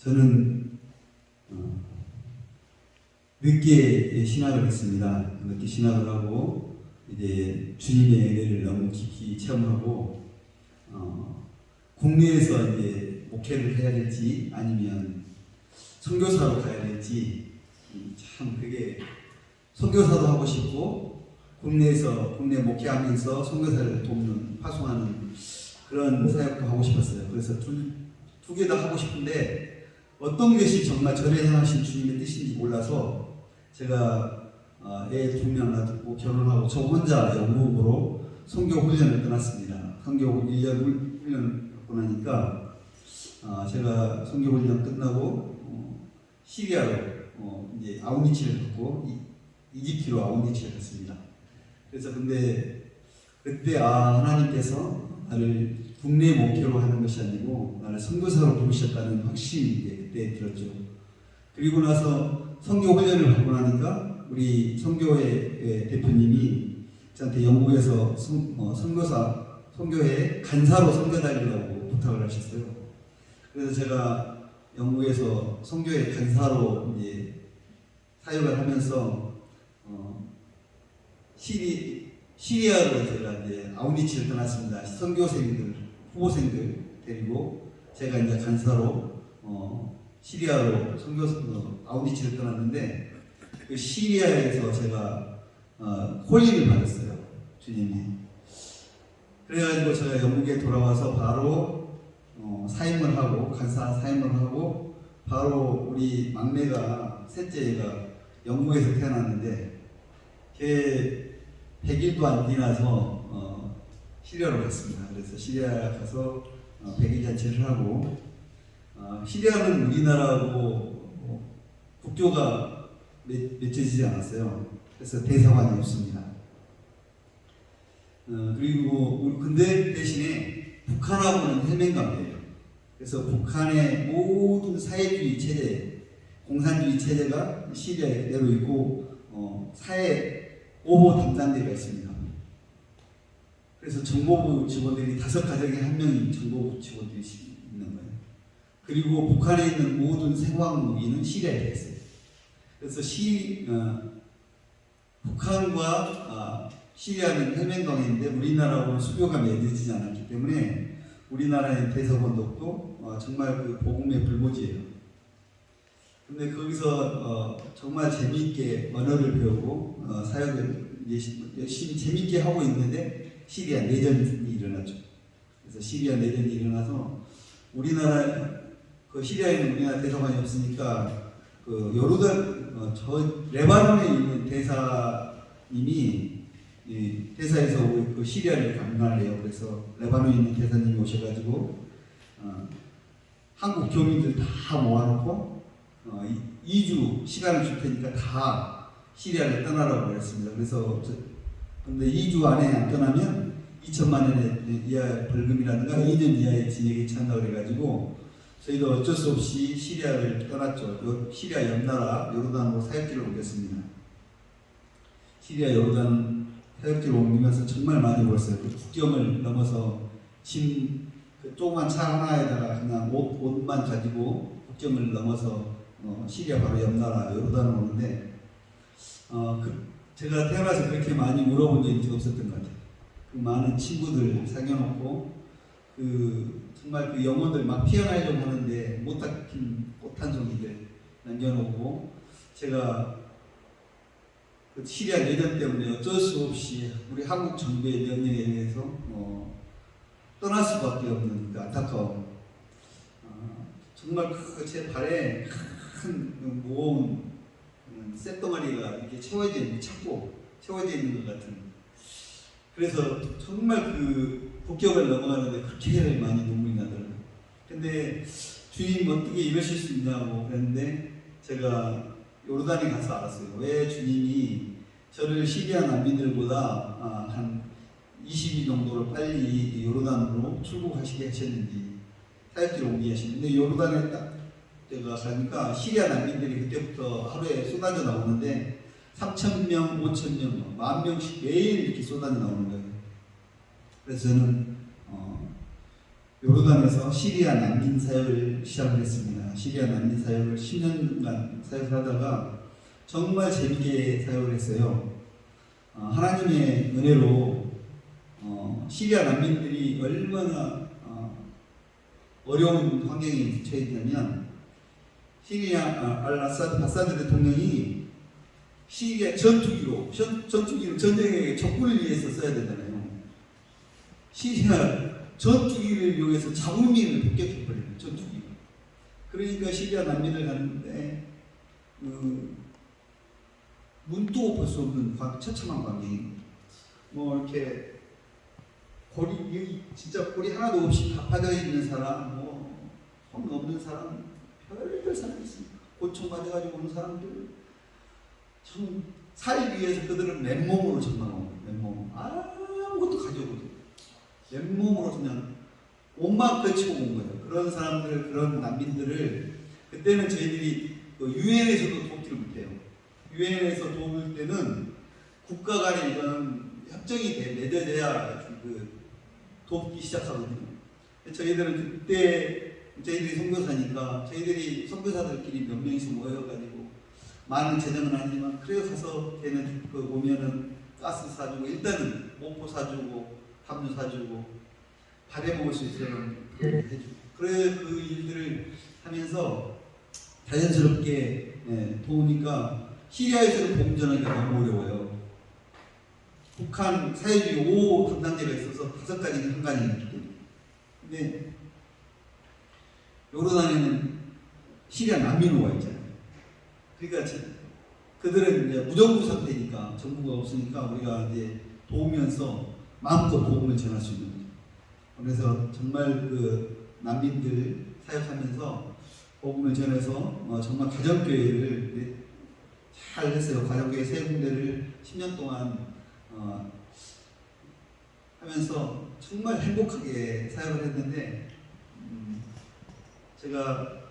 저는 늦게 신학을 했습니다. 늦게 신학을 하고 이제 주님의 은혜를 너무 깊이 체험하고 국내에서 이제 목회를 해야 될지 아니면 선교사로 가야 될지 참 그게 선교사도 하고 싶고 국내에서 국내 목회하면서 선교사를 돕는 파송하는 그런 사역도 하고 싶었어요. 그래서 두 개 다 하고 싶은데 어떤 것이 정말 저를 향하신 주님의 뜻인지 몰라서 제가 애 2명 낳고 결혼하고 저 혼자 영국으로 선교 훈련을 떠났습니다. 선교 1년 훈련을 받고 나니까 제가 선교 훈련 끝나고 시리아로 이제 아우니치를 갔고 이집트로 아우니치를 갔습니다. 그래서 근데 그때 하나님께서 나를 국내 목회로 하는 것이 아니고 나를 선교사로 부르셨다는 확신이 그때 들었죠. 그리고 나서 선교 훈련을 받고 나니까 우리 선교회 대표님이 저한테 영국에서 선교회 간사로 선교 다니려고 부탁을 하셨어요. 그래서 제가 영국에서 선교회 간사로 이제 사역을 하면서 시리아로 제가 이제 아우니치를 떠났습니다. 선교생들, 후보생들 데리고 제가 이제 간사로 시리아로 아우니치를 떠났는데 그 시리아에서 제가 홀림을 받았어요. 주님이. 그래가지고 제가 영국에 돌아와서 바로 사임을 하고 간사 사임을 하고 바로 우리 막내가 셋째가 영국에서 태어났는데 걔 100일도 안 지나서 시리아로 갔습니다. 그래서 시리아 가서 100일 잔치를 하고 시리아는 우리나라하고 국교가 맺혀지지 않았어요. 그래서 대사관이 없습니다. 그리고 근데 대신에 북한하고는 해맹관계예요. 그래서 북한의 모든 사회주의 체제, 공산주의 체제가 시리아에 그대로 있고 사회 오보 담당대가 있습니다. 그래서 정보부 직원들이 5가정에 1명이 정보부 직원들이 있는 거예요. 그리고 북한에 있는 모든 생화무기는 시리아에 있어요. 그래서 북한과 시리아는 해맹강인데 우리나라하고는 수교가 맺어지지 않았기 때문에 우리나라의 대사관도 없고 정말 그 복음의 불모지예요. 근데 거기서 정말 재미있게 언어를 배우고 사역을 열심히 재미있게 하고 있는데 시리아 내전이 일어났죠. 그래서 시리아 내전이 일어나서 우리나라 그 시리아에는 우리나라 대사관이 없으니까 그 요르단 저 레바논에 있는 대사님이 대사에서 그 시리아를 방문하래요. 그래서 레바논에 있는 대사님이 오셔가지고 한국 교민들 다 모아놓고 2주 시간을 줄 테니까 다 시리아를 떠나라고 그랬습니다. 그래서 근데 2주 안에 안 떠나면 2천만 원의 이하 벌금이라든가 2년 이하의 징역이 찬다고 그래가지고 저희도 어쩔 수 없이 시리아를 떠났죠. 시리아 옆나라 요르단으로 사역지를 옮겼습니다. 시리아 요르단 사역지를 옮기면서 정말 많이 울었어요. 그 국경을 넘어서 그 조그만 차 하나에다가 그냥 옷만 가지고 국경을 넘어서 시리아 바로 옆나라 요르단으로 오는데 제가 태어나서 그렇게 많이 울어본 적이 없었던 것 같아요. 그 많은 친구들 사귀어놓고 정말 그 영혼들 막 피어나려고 하는데 못 닦인 꽃한 송이들 남겨놓고 제가 그 시리아 내전 때문에 어쩔 수 없이 우리 한국 정부의 명령에 의해서 떠날 수밖에 없는 그 안타까움. 정말 제 발에 큰 무거운 쇳덩어리가 이렇게 채워져 있는 것 같은. 그래서 정말 그 국경을 넘어가는데 그렇게 많이 눈물이 나더라고요. 근데 주님 어떻게 이러실 수 있냐고 그랬는데 제가 요르단에 가서 알았어요. 왜 주님이 저를 시리아 난민들보다 한 20일 정도를 빨리 요르단으로 출국하시게 하셨는지 사역지로 옮기게 하셨는데 요르단에 딱 제가 가니까 시리아 난민들이 그때부터 하루에 쏟아져 나오는데 3,000명, 5,000명, 10,000명씩 매일 이렇게 쏟아져 나오는 거예요. 그래서 저는 요르단에서 시리아 난민 사역을 시작을 했습니다. 시리아 난민 사역을 10년간 사역을 하다가 정말 재밌게 사역을 했어요. 하나님의 은혜로 시리아 난민들이 얼마나 어려운 환경에 처해 있냐면 시리아 바사드 대통령이 시리아 전투기를 전쟁의 적군을 위해서 써야 되잖아요. 시리아 전투기를 이용해서 자국민을 폭격해버려요. 전투기가. 그러니까 시리아 난민을 가는데 문도 볼 수 없는 처참한 관계. 뭐 이렇게 골이 진짜 골이 하나도 없이 다 빠져 있는 사람, 손 없는 사람, 별별 사람이 있습니다. 고총 맞아가지고 오는 사람들, 참 살기 위해서 그들은 맨몸으로 전망하고 맨몸 아무것도 가져오거든요. 맨몸으로 그냥 옷만 걸치고 온 거예요. 그런 사람들, 그런 난민들을 그때는 저희들이 유엔에서도 돕지를 못해요. 유엔에서 도울 때는 국가 간에 이런 협정이 맺어져야 돕기 시작하거든요. 저희들은 그때 저희들이 선교사니까 저희들이 선교사들끼리 몇 명이서 모여가지고 많은 재정은 아니지만 그래서 가서 걔는 보면은 가스 사주고 일단은 목포 사주고 합류 사주고 밥해 먹을 수 있도록 해주고 그래 그 일들을 하면서 자연스럽게 도우니까 시리아에서는 복음 전하기가 너무 어려워요. 북한 사회주의 5 담당자가 있어서 5가지는 한간이 있기 때문에. 근데 요르단에는 시리아 난민으로 와 있잖아요. 그러니까 그들은 이제 무정부 상태니까 정부가 없으니까 우리가 이제 도우면서 마음껏 복음을 전할 수 있는 거죠. 그래서 정말 그 난민들 사역하면서 복음을 전해서 정말 가정교회를 잘 했어요. 가정교회 3군데를 10년 동안 하면서 정말 행복하게 사역을 했는데 제가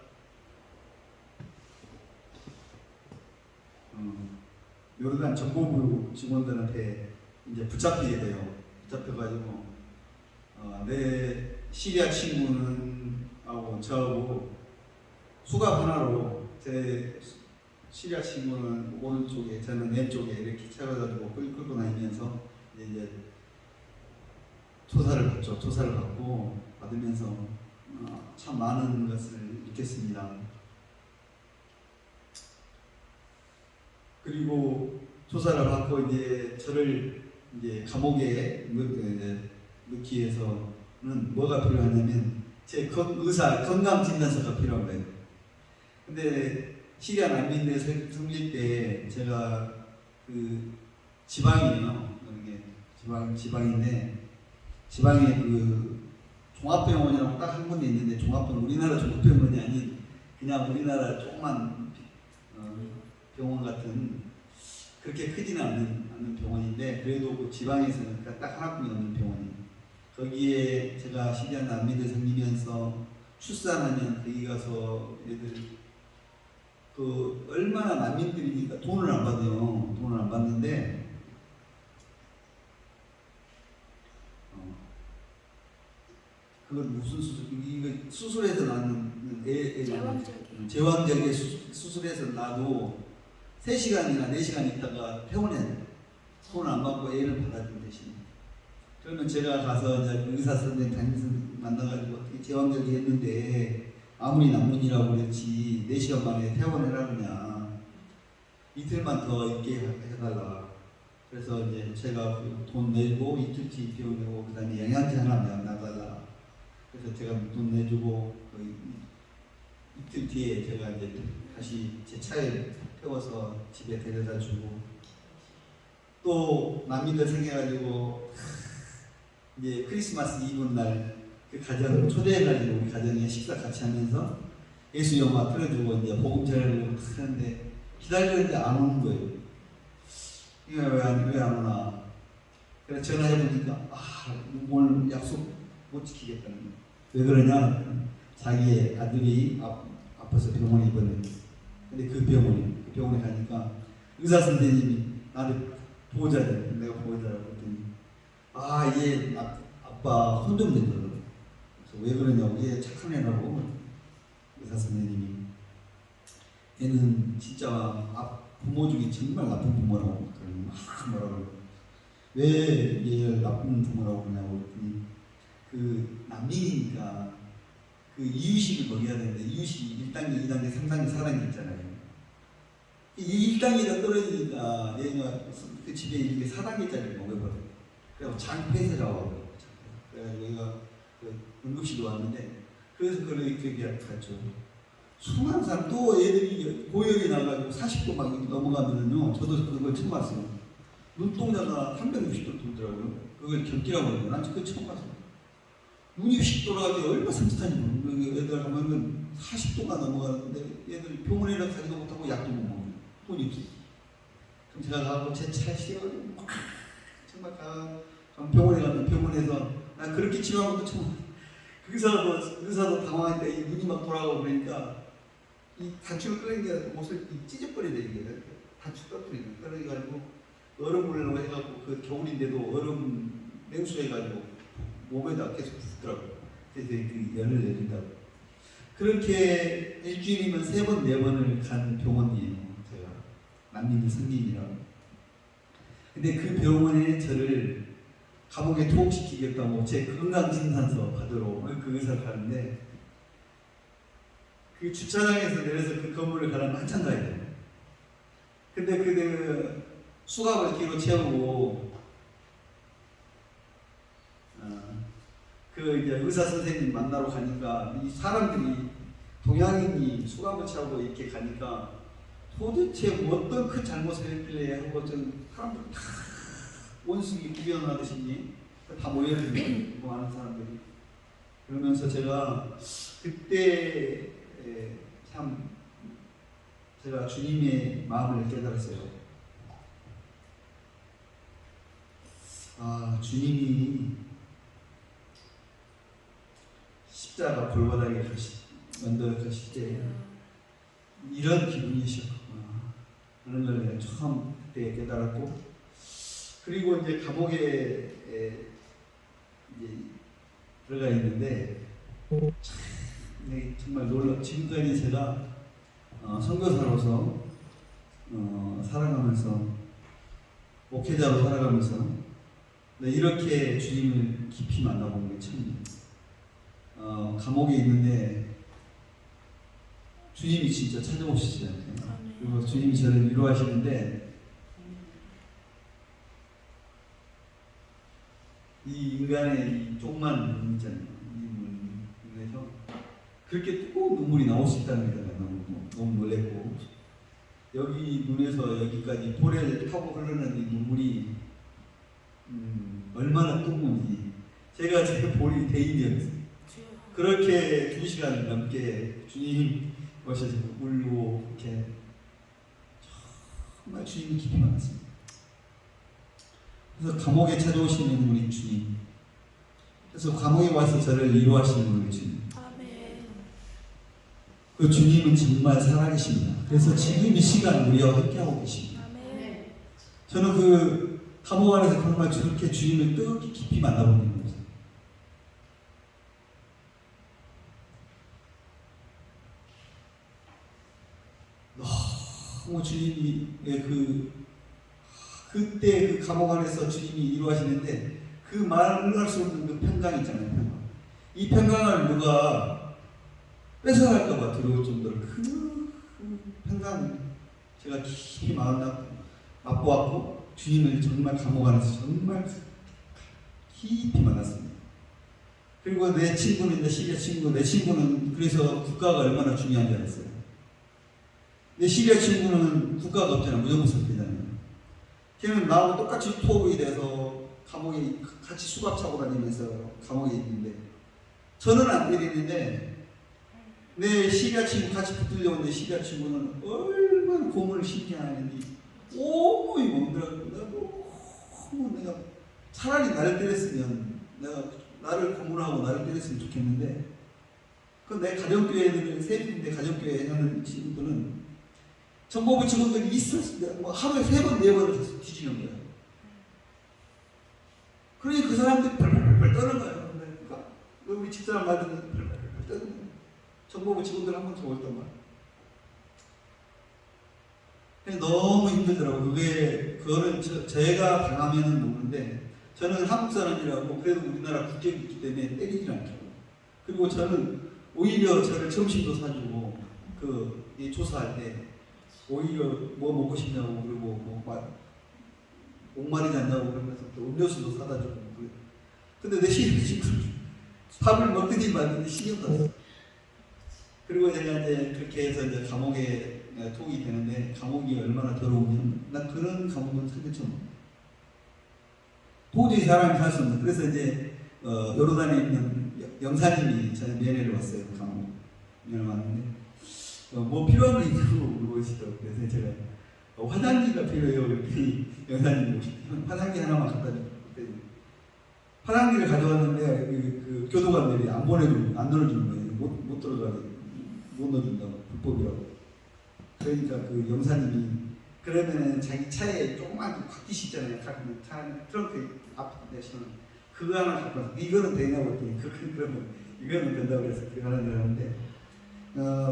요르단 정보부 직원들한테 이제 붙잡히게 돼요. 붙잡혀가지고 내 시리아 친구는 하고 저하고 수갑 하나로 제 시리아 친구는 오른쪽에 저는 왼쪽에 이렇게 채워가지고 끌고 다니면서 이제 조사를 받죠. 조사를 받으면서 참 많은 것을 느꼈습니다. 그리고 조사를 받고 이제 저를 이제 감옥에 넣기 위해서는 뭐가 필요하냐면 제 건강 진단서가 필요한 거예요. 근데 시리아 난민들 섬길 때 제가 그 지방이에요. 지방인데 지방에 그 종합병원이라고 딱 한 군데 있는데 종합병원 우리나라 종합병원이 아닌 그냥 우리나라 조그만 병원 같은 그렇게 크지는 않는 병원인데 그래도 그 지방에서는 딱 하나뿐이 없는 병원이에요. 거기에 제가 시리아 난민들 섬기면서 출산하면 거기 가서 애들 얼마나 난민들이니까 돈을 안 받아요. 돈을 안 받는데 그건 무슨 수술? 이거 수술해서 낳는 제왕절개 수술해서 나도 3시간이나 4시간 있다가 퇴원해야 돼요. 돈을 안 받고 애를 받아준 대신. 그러면 제가 가서 이제 의사 선생님 담임선생님 만나가지고 어떻게 제왕절개 했는데 아무리 난문이라고 그랬지 4시간 만에 퇴원해라 그냥 이틀만 더 있게 해달라. 그래서 이제 제가 돈 내고 이틀치 비워내고 그 다음에 영양제 하나 놔달라. 그래서 제가 돈 내주고 이틀 뒤에 제가 이제 다시 제 차에 태워서 집에 데려다 주고 또 난민들 생겨가지고 이제 크리스마스 이브 날 그 가정 초대해가지고 우리 가정에 식사 같이 하면서 예수 영화 틀어주고 이제 복음 전하려고 하는데 기다리는데 안 오는 거예요. 이게 왜 안 오나? 그래서 전화해보니까 오늘 약속 못 지키겠다는 거예요. 왜 그러냐? 자기의 아들이 아파서 병원에 입원했는데 근데 그 병원에 가니까 의사 선생님이 나를 보호자래. 내가 보호자라고 했더니 얘 아빠 혼좀 된다고. 그래서 왜 그러냐고. 얘 착한 애라고. 의사 의사 선생님이 얘는 진짜 부모 중에 정말 나쁜 부모라고 막 뭐라고 왜 얘를 나쁜 부모라고 그러냐고 그랬더니 그 난민이니까 그 이유식을 먹여야 되는데 이유식이 1단계, 2단계, 3단계, 4단계 있잖아요. 이 1단계가 떨어지니까 얘가 그 집에 이렇게 4단계짜리를 먹여버려요. 그래서 장폐세라고 하더라고요. 그래가지고 얘가 그 응급실로 왔는데 그래서 그렇게 갔죠. 수많은 사람 또 애들이 고열이 나가지고 40도 막 넘어가면요. 저도 그걸 처음 봤어요. 눈동자가 360도 돌더라고요. 그걸 견기라고 그러는데 난 그걸 처음 봤어요. 눈이 휙 돌아갈 때 얼마나 섬뜩한지 모르고 애들 가면 40도가 넘어가는데 얘들 병원에는 가지도 못하고 약도 못 먹는 돈이 없어. 그럼 제가 가고 제 차에 실어가지고 정말 병원에 가면 병원에서 난 그렇게 치료한 것도 처음 의사도 당황하니까 이 눈이 막 돌아가고 그러니까 이 단추를 끌어당겨 옷을 찢어버려야 되는 거예요. 단추 떨어뜨리는 거예요. 그래가지고 얼음물로 해갖고 그 겨울인데도 얼음 냉수해가지고 몸에다 계속 붓더라고요. 그래서 그 열을 내린다고. 그렇게 일주일이면 3번, 4번을 간 병원이에요. 제가 난민의 선생님이라고. 근데 그 병원에 저를 감옥에 투옥시키겠다고 제 건강진단서 받으러 그 의사를 가는데 그 주차장에서 내려서 그 건물을 가려면 한참 가야 돼요. 근데 그 수갑을 뒤로 채우고 그 이제 의사 선생님 만나러 가니까 이 사람들이 동양인이 수갑을 채우고 이렇게 가니까 도대체 어떤 큰 잘못을 했길래 하고 좀 사람들 다 원숭이 구경하듯이 다 모여있는 거 많은 사람들이 그러면서 제가 그때 참 제가 주님의 마음을 깨달았어요. 아, 주님이 십자가 골고다에 만들어 가실 때 이런 기분이셨구나 하는 걸 내가 처음 그때 깨달았고, 그리고 이제 감옥에 이제 들어가 있는데 정말 놀랍. 지금까지 제가 선교사로서 살아가면서 목회자로 살아가면서 이렇게 주님을 깊이 만나본 게 처음이에요. 감옥에 있는데 주님이 진짜 찾아오시잖아요. 그리고 주님이 저를 위로하시는데 이 인간의 이 조그만 눈 있잖아요. 이 눈에서 그렇게 뜨거운 눈물이 나올 수 있다는 게 너무 놀랬고, 여기 눈에서 여기까지 볼을 타고 흐르는 이 눈물이 얼마나 뜨거운지 제가 제 볼이 대인이었어요. 그렇게 2시간 넘게 주님 오셔서 울고 이렇게 정말 주님이 깊이 만났습니다. 그래서 감옥에 찾아오시는 우리 주님, 그래서 감옥에 와서 저를 위로하시는 우리 주님, 그 주님은 정말 살아계십니다. 그래서 지금 이 시간 우리와 함께하고 계십니다. 저는 그 감옥 안에서 정말 저렇게 주님을 뜨겁게 깊이 만나보는 거예요. 너무 주님이 그때 그 감옥 안에서 주님이 이루어지는데 그 말을 할 수 없는 그 평강 있잖아요. 평강. 이 평강을 누가 뺏어갈까봐 두려울 정도로 그 평강 제가 깊이 맛보았고, 주님을 정말 감옥 안에서 정말 깊이 만났습니다. 그리고 내 친구는 시리아 친구, 내 친구는 그래서 국가가 얼마나 중요한지 알았어요. 내 시리아 친구는 국가가 없잖아요. 무조건 선택이잖아요. 걔는 나하고 똑같이 투옥이 돼서 감옥에 같이 수갑 차고 다니면서 감옥에 있는데 저는 안 때리는데 내 시리아 친구 같이 붙들려온 내 시리아 친구는 얼마나 고문을 심게 하는지 오이 먹더라고. 내가 차라리 나를 때렸으면 나를 고문하고 나를 때렸으면 좋겠는데, 그 내 가정교회들 세입인데 가정교회 하는 친구들은 정보부 직원들이 있었을 때 하루에 3번, 4번을 뒤지는 거예요. 그러니 그 사람들이 펄펄펄 떠는 거예요. 그러니까 우리 집사람 말들은 펄펄펄 떠는 거예요. 정보부 직원들 한 번 더 올단 말이에요. 너무 힘들더라고요. 그거는 제가 당하면은 먹는데, 저는 한국 사람이라고 그래도 우리나라 국적이 있기 때문에 때리질 않더라고요. 그리고 저는 오히려 저를 점심도 사주고, 이 조사할 때, 오히려 뭐 먹고 싶냐고, 그리고 목마르지 않냐고 그러면서 또 음료수도 사다 주고. 근데 내 지금 밥을 먹든지 말든지 신경도 안 써. 그리고 제가 이제 그렇게 해서 이제 감옥에 투옥이 되는데, 감옥이 얼마나 더러우면, 나 그런 감옥은 살기 처음. 도저히 사람이 살 수 없는. 그래서 이제 요르단에 있는 영사님이 저희 면회를 왔어요. 감옥 면회 왔는데, 뭐 필요한 게 있냐고 물어보시더라고요. 그래서 제가 화장지가 필요해요. 그랬더니 영사님이 화장지 하나만 갖다 주고, 화장지를 가져왔는데 그 교도관들이 안 넣어주는 거예요. 못 들어가게, 못 넣어준다고, 불법이라고. 그러니까 그 영사님이, 그러면은 자기 차에 조그만 곽기시 있잖아요. 차 안에 트렁크에 앞에 대시면 그거 하나 갖고 와서, 이거는 되냐고 했더니, 그러면 이거는 된다고 그래서 그거 하나 들었는데,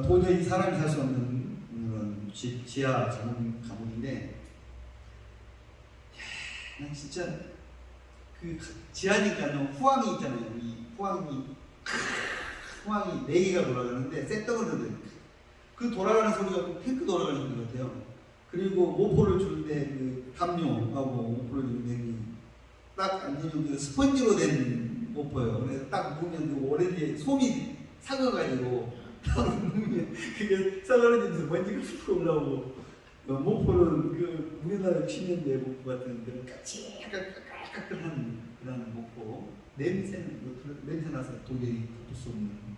도저히 사람이 살 수 없는 그런 지하 감옥인데, 난 진짜 그 지하니까요, 후황이 있잖아요. 이 후황이 4개가 돌아가는데 쇳덩어리로 그 돌아가는 소리가 꼭 탱크 돌아가는 소리 같아요. 그리고 모포를 주는데 그 담요하고 모포를 주는데 딱 앉으면 그 스펀지로 된 모포예요. 그래서 딱 보면 그 오렌지 솜이 삭아가지고 딱 보면 그게 썩어지면서 먼지가 훅 올라오고, 모포는 그 우리나라 60년대 모포 같은 그런 까끌까끌한 그런 모포, 냄새 나서 도저히 볼 수 없는.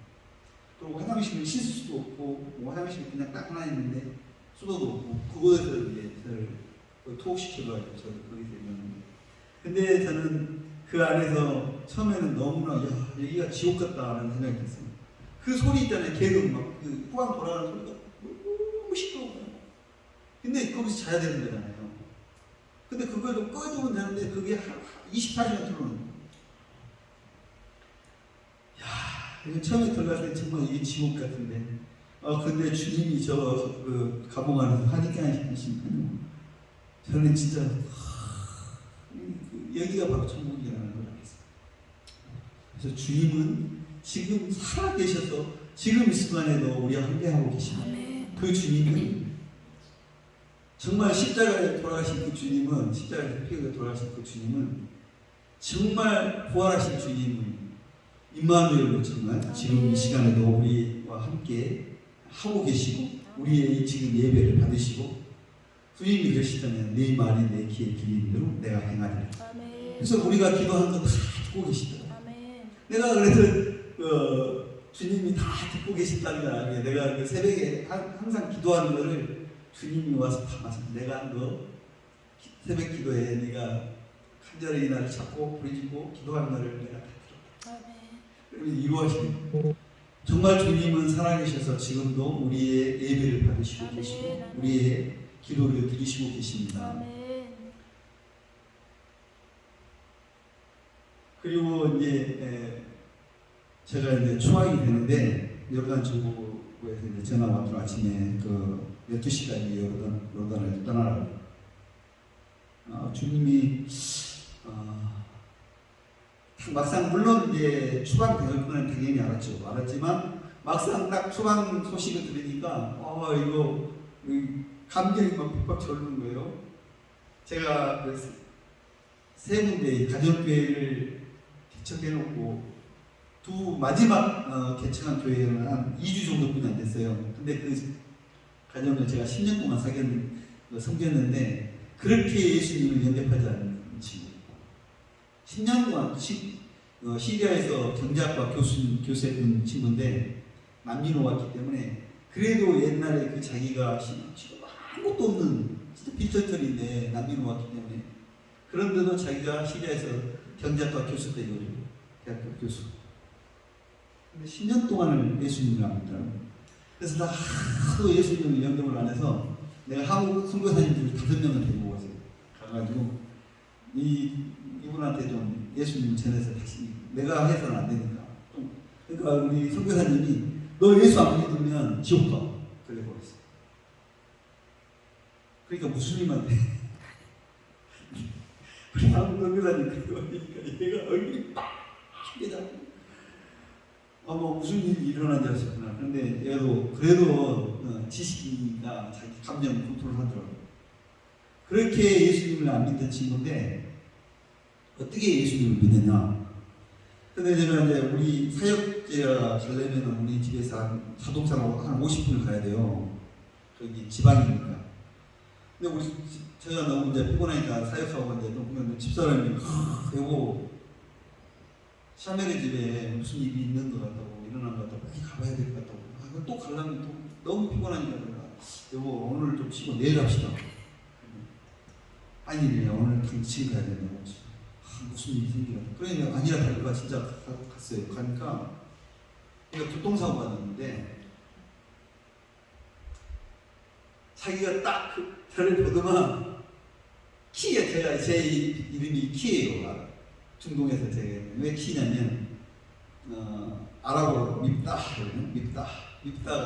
또 화장실을 씻을 수도 없고, 화장실 그냥 딱 하나 있는데 수도도 없고, 그곳에서 이제 저를 투옥시켜가지고 저를 거기서 있는데, 근데 저는 그 안에서 처음에는 너무나 여기가 지옥 같다는 생각이 들었어요. 그 소리 있잖아요. 개그 그 후방 돌아가는 소리가 너무 시끄러워요. 근데 거기서 자야 되는 거잖아요. 근데 그걸 좀 꺼주면 되는데 그게 24시간 틀어놓는 거예요. 이거 처음에 들어갔을 때 정말 이게 지옥 같은데, 근데 주님이 그 감옥 안에서 하니까 하시니까요. 저는 진짜, 여기가 바로 천국이라는 걸 알겠어요. 그래서 주님은 지금 살아계셔서 지금 이 순간에도 우리와 함께하고 계십니다. 그 주님은 정말 십자가에 돌아가신 그 주님은, 십자가에서 피가 돌아가신 그 주님은 정말 부활하신 주님은 임마누엘로 정말 지금 이 시간에도 우리와 함께 하고 계시고, 우리의 지금 예배를 받으시고, 주님이 그러시다면 네 말이 내 귀에 들리는 대로 내가 행하리라. 그래서 우리가 기도하는 거 다 듣고 계시더라고요. 내가 그래서 주님이 다 듣고 계신다는 걸 알게, 내가 그 새벽에 항상 기도하는 거를 주님이 와서 다 맞아. 내가 너 새벽 기도에 네가 간절히 나를 찾고 부르짖고 기도하는 거를 내가 다 들었다. 그러면 이루어지는. 정말 주님은 살아계셔서 지금도 우리의 예배를 받으시고 계시고, 우리의 기도를 들으시고 계십니다. 그리고 이제 제가 이제 추앙이 되는데, 요르단 정부에서 이제 전화 왔더니 아침에 그 12시까지 요르단을 떠나라고. 주님이 막상 물론 이제 추방될 거는 당연히 알았지만 막상 딱 추방 소식을 들으니까 이거 감정이 막 푹푹 절는 거예요. 제가 그 세 군데 가정교회를 개척해놓고 마지막 개척한 교회는 한 2주 정도뿐이 안 됐어요. 근데 그 가정을 제가 10년 동안 섬겼는데 그렇게 예수님을 영접하지 않는 친구. 10년 동안 시리아에서 경제학과 교수했던 친구인데 난민으로 왔기 때문에, 그래도 옛날에 그 자기가 지금 아무것도 없는 진짜 빈털털인데 난민으로 왔기 때문에, 그런데도 자기가 시리아에서 경제학과 교수 되거든요. 대학교 교수. 근데 10년 동안을 예수님을 안 믿더라고요. 그래서 나 하도 예수님을 영접을 안 해서 내가 한국 선교사님들 5명을 데리고 왔어요. 가가지고 이분한테 좀 예수님 전해서 다시, 내가 해서는 안 되니까. 그러니까 우리 선교사님이 너 예수 안 믿으면 지옥 가. 그래 버렸어. 그러니까 무슬림한테 우리 한국 선교사님 그러니까 얘가 얼굴이 빨개져. 뭐 무슨 일이 일어난지 하셨구나. 그런데 얘도 그래도 지식이니까 자기 감정 컨트롤 하더라고요. 그렇게 예수님을 안 믿던 친구인데 어떻게 예수님을 믿느냐? 근데 제가 이제 우리 사역제가 가려면 우리 집에서 한 자동차로 한 50분을 가야 돼요. 거기 지방이니까. 근데 우리 제가 너무 이제 피곤하니까 사역하고 이제 보면 집사람이 여보 샤넬의 집에 무슨 일이 있는 것 같다고 일어난 것 같다고 빨리 가봐야 될 것 같다고. 또 가려면 또 너무 피곤하니까 내가 여보 오늘 좀 쉬고 내일 합시다. 아니 오늘 당신 가야 된다고. 무슨 일이 생기나. 그러니까 아니라 다를까 진짜 갔어요. 가니까 내가 교통사고가 났는데 자기가 딱 그 저를 보더만 키에 제가 제 이름이 키예요. 중동에서 제가 왜 키냐면 아랍어로 밉다가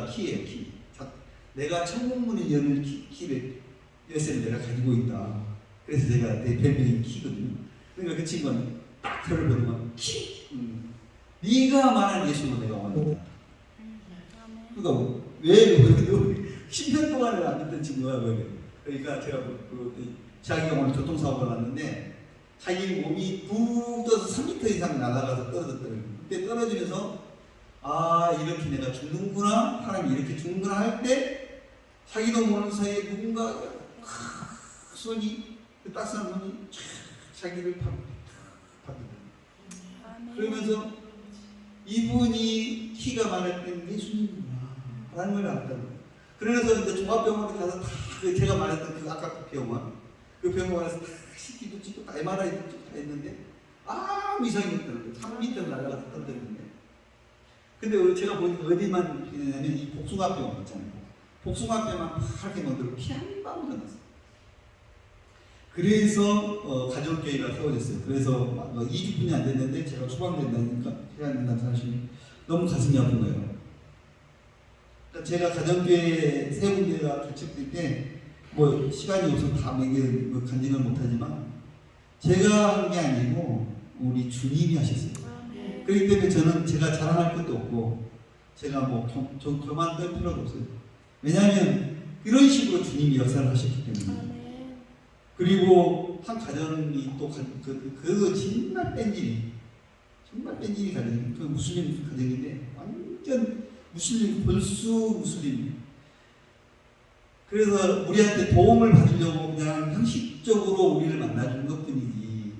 키예요. 키. 내가 천국문을 여는 키를 열쇠를 내가 가지고 있다. 그래서 제가 내 별명이 키거든요. 그러니까 그 친구는 딱 저를 보더만 키. 네가 말한 예수로 내가 왔다. 그러니까 왜 10년 동안을 안 믿던 친구가 왜? 그러니까 제가 자기가 오늘 교통사고가 났는데 자기 몸이 뚝 떠서 3m 이상 날아가서 떨어졌더라고요. 그때 떨어지면서 아 이렇게 내가 죽는구나, 사람이 이렇게 죽는구나 할 때 자기도 모르는 사이에 누군가 손이 그 따스한 손이 자기를 받더라고요. 그러면서 이분이 키가 많을 때는 예수님이구나 라는 걸 알았다고요. 그래서 이제 종합병원에 가서 다 제가 말했던 그 아까 그 병원, 그 병원에서 다 CT도 찍고 다 MRI도 찍고 다 했는데 아무 이상이 없더라고요. 3m 날아가서 떨어졌는데. 근데 제가 보니까 어디만 있냐면 이 복숭아병원 있잖아요. 복숭아병만 파랗게 만들고 피 한 방울 안 났어요. 그래서 가족교회가 세워졌어요. 그래서 2주뿐이 안 됐는데 제가 추방된다니까 해안된다는 사실이 너무 가슴이 아픈 거예요. 제가 가정교회 세 군데가 개척될 때 뭐 시간이 없어서 다 매길 간증을 못하지만 제가 한 게 아니고 우리 주님이 하셨어요. 그렇기 때문에 저는 제가 자랑할 것도 없고 제가 뭐 저만 뜰 필요도 없어요. 왜냐하면 이런 식으로 주님이 역사를 하셨기 때문에. 그리고 한 가정이 또 그거 정말 뺀질이 가정이 그 무슬림 가정인데 완전 무슬림 벌수 무슬림. 그래서 우리한테 도움을 받으려고 그냥 형식적으로 우리를 만나준 것뿐이지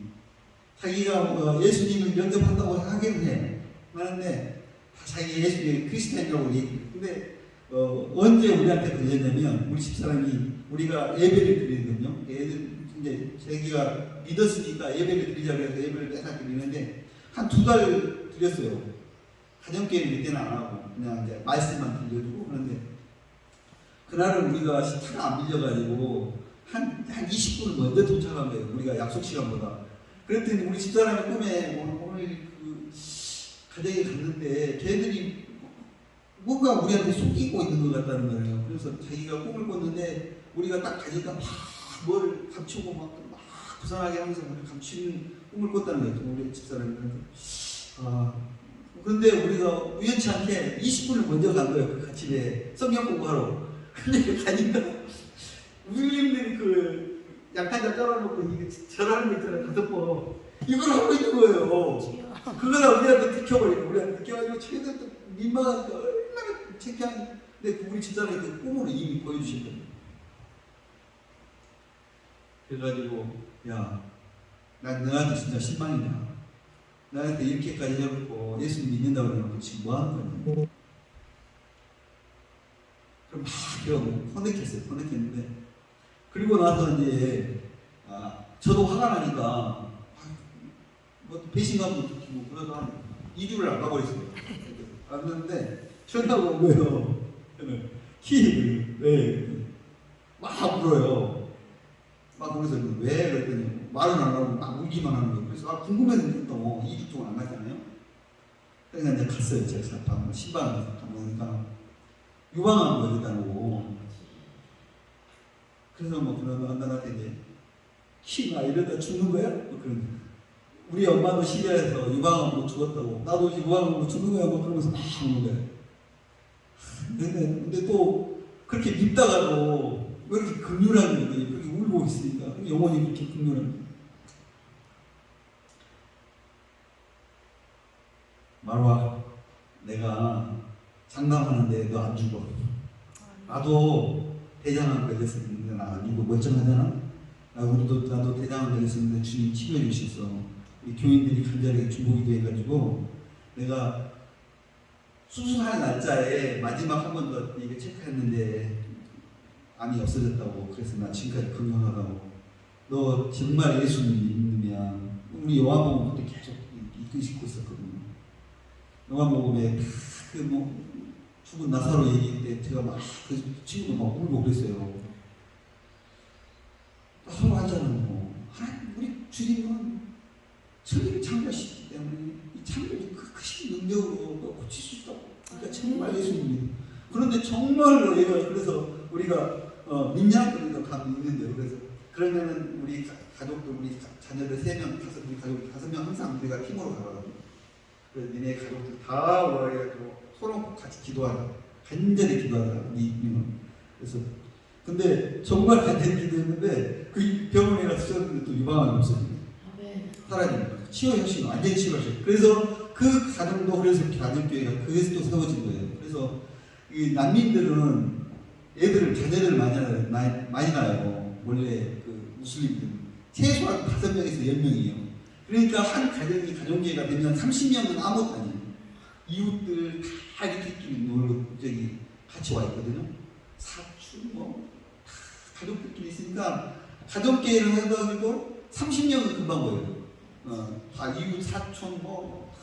자기가 예수님을 영접한다고 하기는 해. 하는데 자기 예수님이 크리스찬이라고 얘기해. 근데 언제 우리한테 걸렸냐면 우리 집사람이 우리가 예배를 드리거든요. 이제 자기가 믿었으니까 예배를 드리자고 해서 예배를 계속 드리는데 한 2달 드렸어요. 가정교회는 그때는 안 하고 그냥 이제 말씀만 들려주고. 그런데 그날은 우리가 차가 안 밀려가지고 한 20분을 먼저 도착한 거예요. 우리가 약속 시간보다. 그랬더니 우리 집사람이 꿈에 오늘 그 가정에 갔는데 걔들이 뭔가 우리한테 속이고 있는 것 같다는 거예요. 그래서 자기가 꿈을 꿨는데 우리가 딱 가니까 막 뭘 감추고 막 부산하게 하면서 감추는 꿈을 꿨다는 거예요. 우리 집사람이. 그런데 우리가 우연치 않게 20분을 먼저 간 거예요. 그 집에 성경 공부하러. 근데 가니까 우리님들이 그 양탄자 깔아놓고 이게 절하는 거 있잖아요. 5번 이걸 하고 있는 거예요. 그거나 우리한테 들켜버리고 우리한테 들켜가지고 쟤네들도 민망하니까 얼마나 창피한. 근데 우리 집사람이 그 꿈으로 이미 보여주신 거예요. 그래가지고 야, 난 너한테 진짜 실망이다. 나한테 이렇게까지 해놓고 예수님 믿는다고 해놓고 지금 뭐 하는 거냐. 그럼 막 배우고 퍼넥했는데 그리고 나서 이제 저도 화가 나니까 뭐 배신감도 느끼고 그래서 한 2주를 안 가버렸어요. 갔는데 전화가 온 거예요. 키를 막 울어요. 막 그래서 왜 그랬더니 말은 안 하고 막 울기만 하는 거예요. 그래서 궁금했는데 또 2주 동안 안 갔잖아요. 그러니까 이제 갔어요. 제가 방금 신방을 가보니까 유방암 걸렸다고. 그래서 뭐 그런 나한테 이제 키가 이러다 죽는 거야? 뭐 그런 거야. 우리 엄마도 시리아에서 유방암으로 죽었다고. 나도 유방암으로 죽는 거야. 뭐 그러면서 막 죽는 거야. 근데 또 그렇게 믿다가도 왜 이렇게 극률한 거지? 그렇게 울고 있으니까 영혼이 그렇게 극률한 거야. 말와 내가 장담하는데 너 안 죽어. 나도 대장암 걸렸었는데 나 안 죽어. 멀쩡하잖아. 나도 대장암 걸렸었는데 주님 치료해 주셨어. 우리 교인들이 간절하게 중보기도 해가지고 내가 수술할 날짜에 마지막 한 번 더 이게 체크했는데 암이 없어졌다고. 그래서 나 지금까지 건강하다고. 너 정말 예수님 믿으면 우리 요한복음 그때 계속 읽고 있었거든요. 요한복음에 그 뭐 죽은 나사로 얘기할 때 제가 막 그 친구도 막 울고 그랬어요. 서로 하자는 거. 하나님 우리 주님은 천일을 창조하시기 때문에 이 창조의 그 크신 능력으로 고칠 수 있다고. 그러니까 정말 예수님이. 그런데 정말로 얘가 그래서 우리가 믿냐? 그러니까 감 믿는데요. 그래서 그러면은 우리 가족들 우리 자녀들 3명, 우리 가족 5명 항상 우리가 팀으로 가거든요. 그래서 니네 가족들 다 와가지고 서로 같이 기도하자. 간절히 기도하자. 그래서 근데 정말 간절히 기도했는데 그 병원에 가서 쓰였는데 또 유방암이 없어요. 사라진 치유하신 완전히 치유하셨어요. 그래서 그 가정도 그래서 가정교회가 그래서 또 세워진 거예요. 그래서 이 난민들은 애들을 자녀를 많이 낳아요. 원래 그 무슬림들은 최소한 5명에서 10명이에요. 그러니까 한 가정이 가정교회가 되면 30명은 아무것도 아니에요. 이웃들 다 이렇게 놀러 저기 같이 와 있거든요. 사촌 뭐 가족들끼리 있으니까 가정교회를 해도 30명은 금방 보여요. 다 이웃 사촌 뭐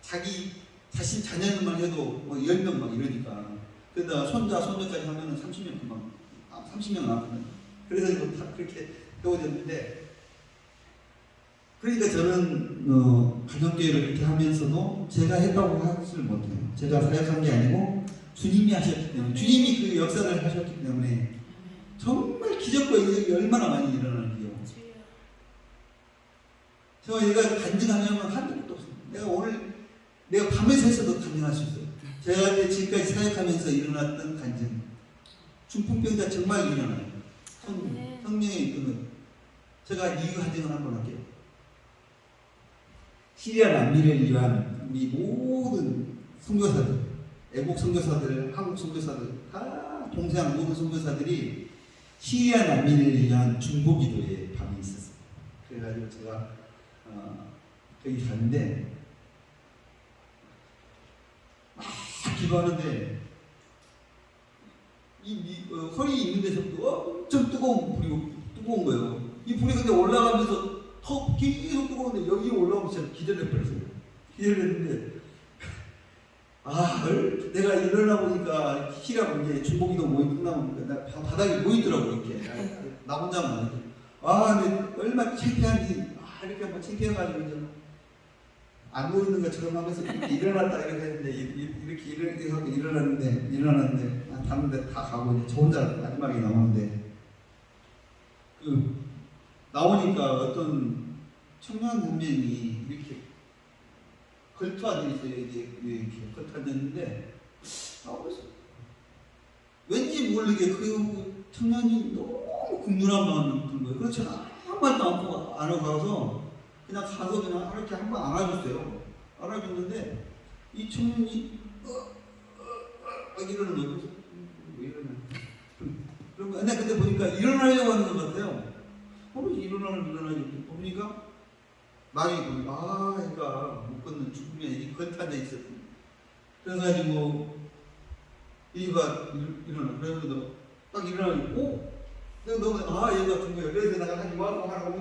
자기 자신 자녀들만 해도 뭐 10명 막 이러니까 그러다 손자 손녀까지 하면은 30명 금방 30명 나왔거든요. 그래서 이거 다 그렇게 세워졌는데 그러니까 저는 가정교회를 이렇게 하면서도 제가 했다고 하지를 못해요. 제가 사역한 게 아니고 주님이 하셨기 때문에 주님이 그 역사를 하셨기 때문에 정말 기적과 이적이 얼마나 많이 일어나는지요. 제가 얘가 간증하려면 한도 끝도 없어요. 내가 밤에 새서도 간증할 수 있어요. 제가 지금까지 사역하면서 일어났던 간증. 중풍병자 정말 일어나요. 성령의 이끄는. 제가 이 간증을 한번 할게요. 시리아 난민을 위한 우리 모든 선교사들, 애국 선교사들, 한국 선교사들, 다 동서양 모든 선교사들이 시리아 난민을 위한 중보기도의 밤이 있었어요. 그래가지고 제가 거기 갔는데 막 기도하는데 허리 있는 데서부터 엄청 뜨거운 거예요. 이 불이 근데 올라가면서 더 계속 뜨거운데 여기 올라오면서 제가 기절해 버렸어요. 기절했는데 내가 일어나 보니까 시리아 이제 중보기도 모임 끝나면 바닥에 모이더라고 이렇게 나 혼자만 근데 얼마나 창피한지 이렇게 한번 창피해가지고 이제 안 보이는 것처럼 하면서 이렇게 일어났다 이렇게 했는데 이렇게 하고 일어났는데 다른 데 다 가고 이제 저 혼자 마지막에 나오는데 나오니까 어떤 청년 한 명이 이렇게 걸터앉아 있어요. 이렇게 걸터앉았는데 왠지 모르게 그 청년이 너무 국률한 마음이 든 거예요. 그래서 제가 아무 말도 안 하고 가서 그냥 이렇게 한 번 안아줬어요. 안아줬는데 이 청년이 이러는 거예요. 왜 이러냐. 근데 보니까 일어나려고 하는 것 같아요. 일어나지 보니까 나중에 보니까 얘가 못 걷는 죽으면 걸터앉아 있었어. 그래가지고 얘가 그래서 딱 일어나고 내가 너무 얘가 죽은 거야. 그래서 내가 하지 말고 하라고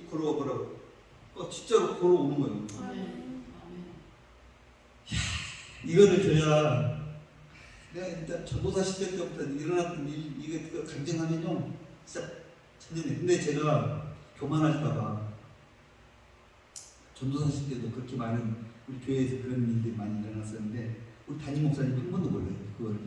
걸어오라고. 진짜로 걸어오는 거예요. 이거를 제가 진짜 전도사 시절 때부터 일어났던 이거 간증하면요 진짜 천년에. 근데 제가 교만할까봐 전도사 시절 때도 그렇게 많은 우리 교회에서 그런 일들이 많이 일어났었는데 우리 담임 목사님 한 번도 몰라요. 그걸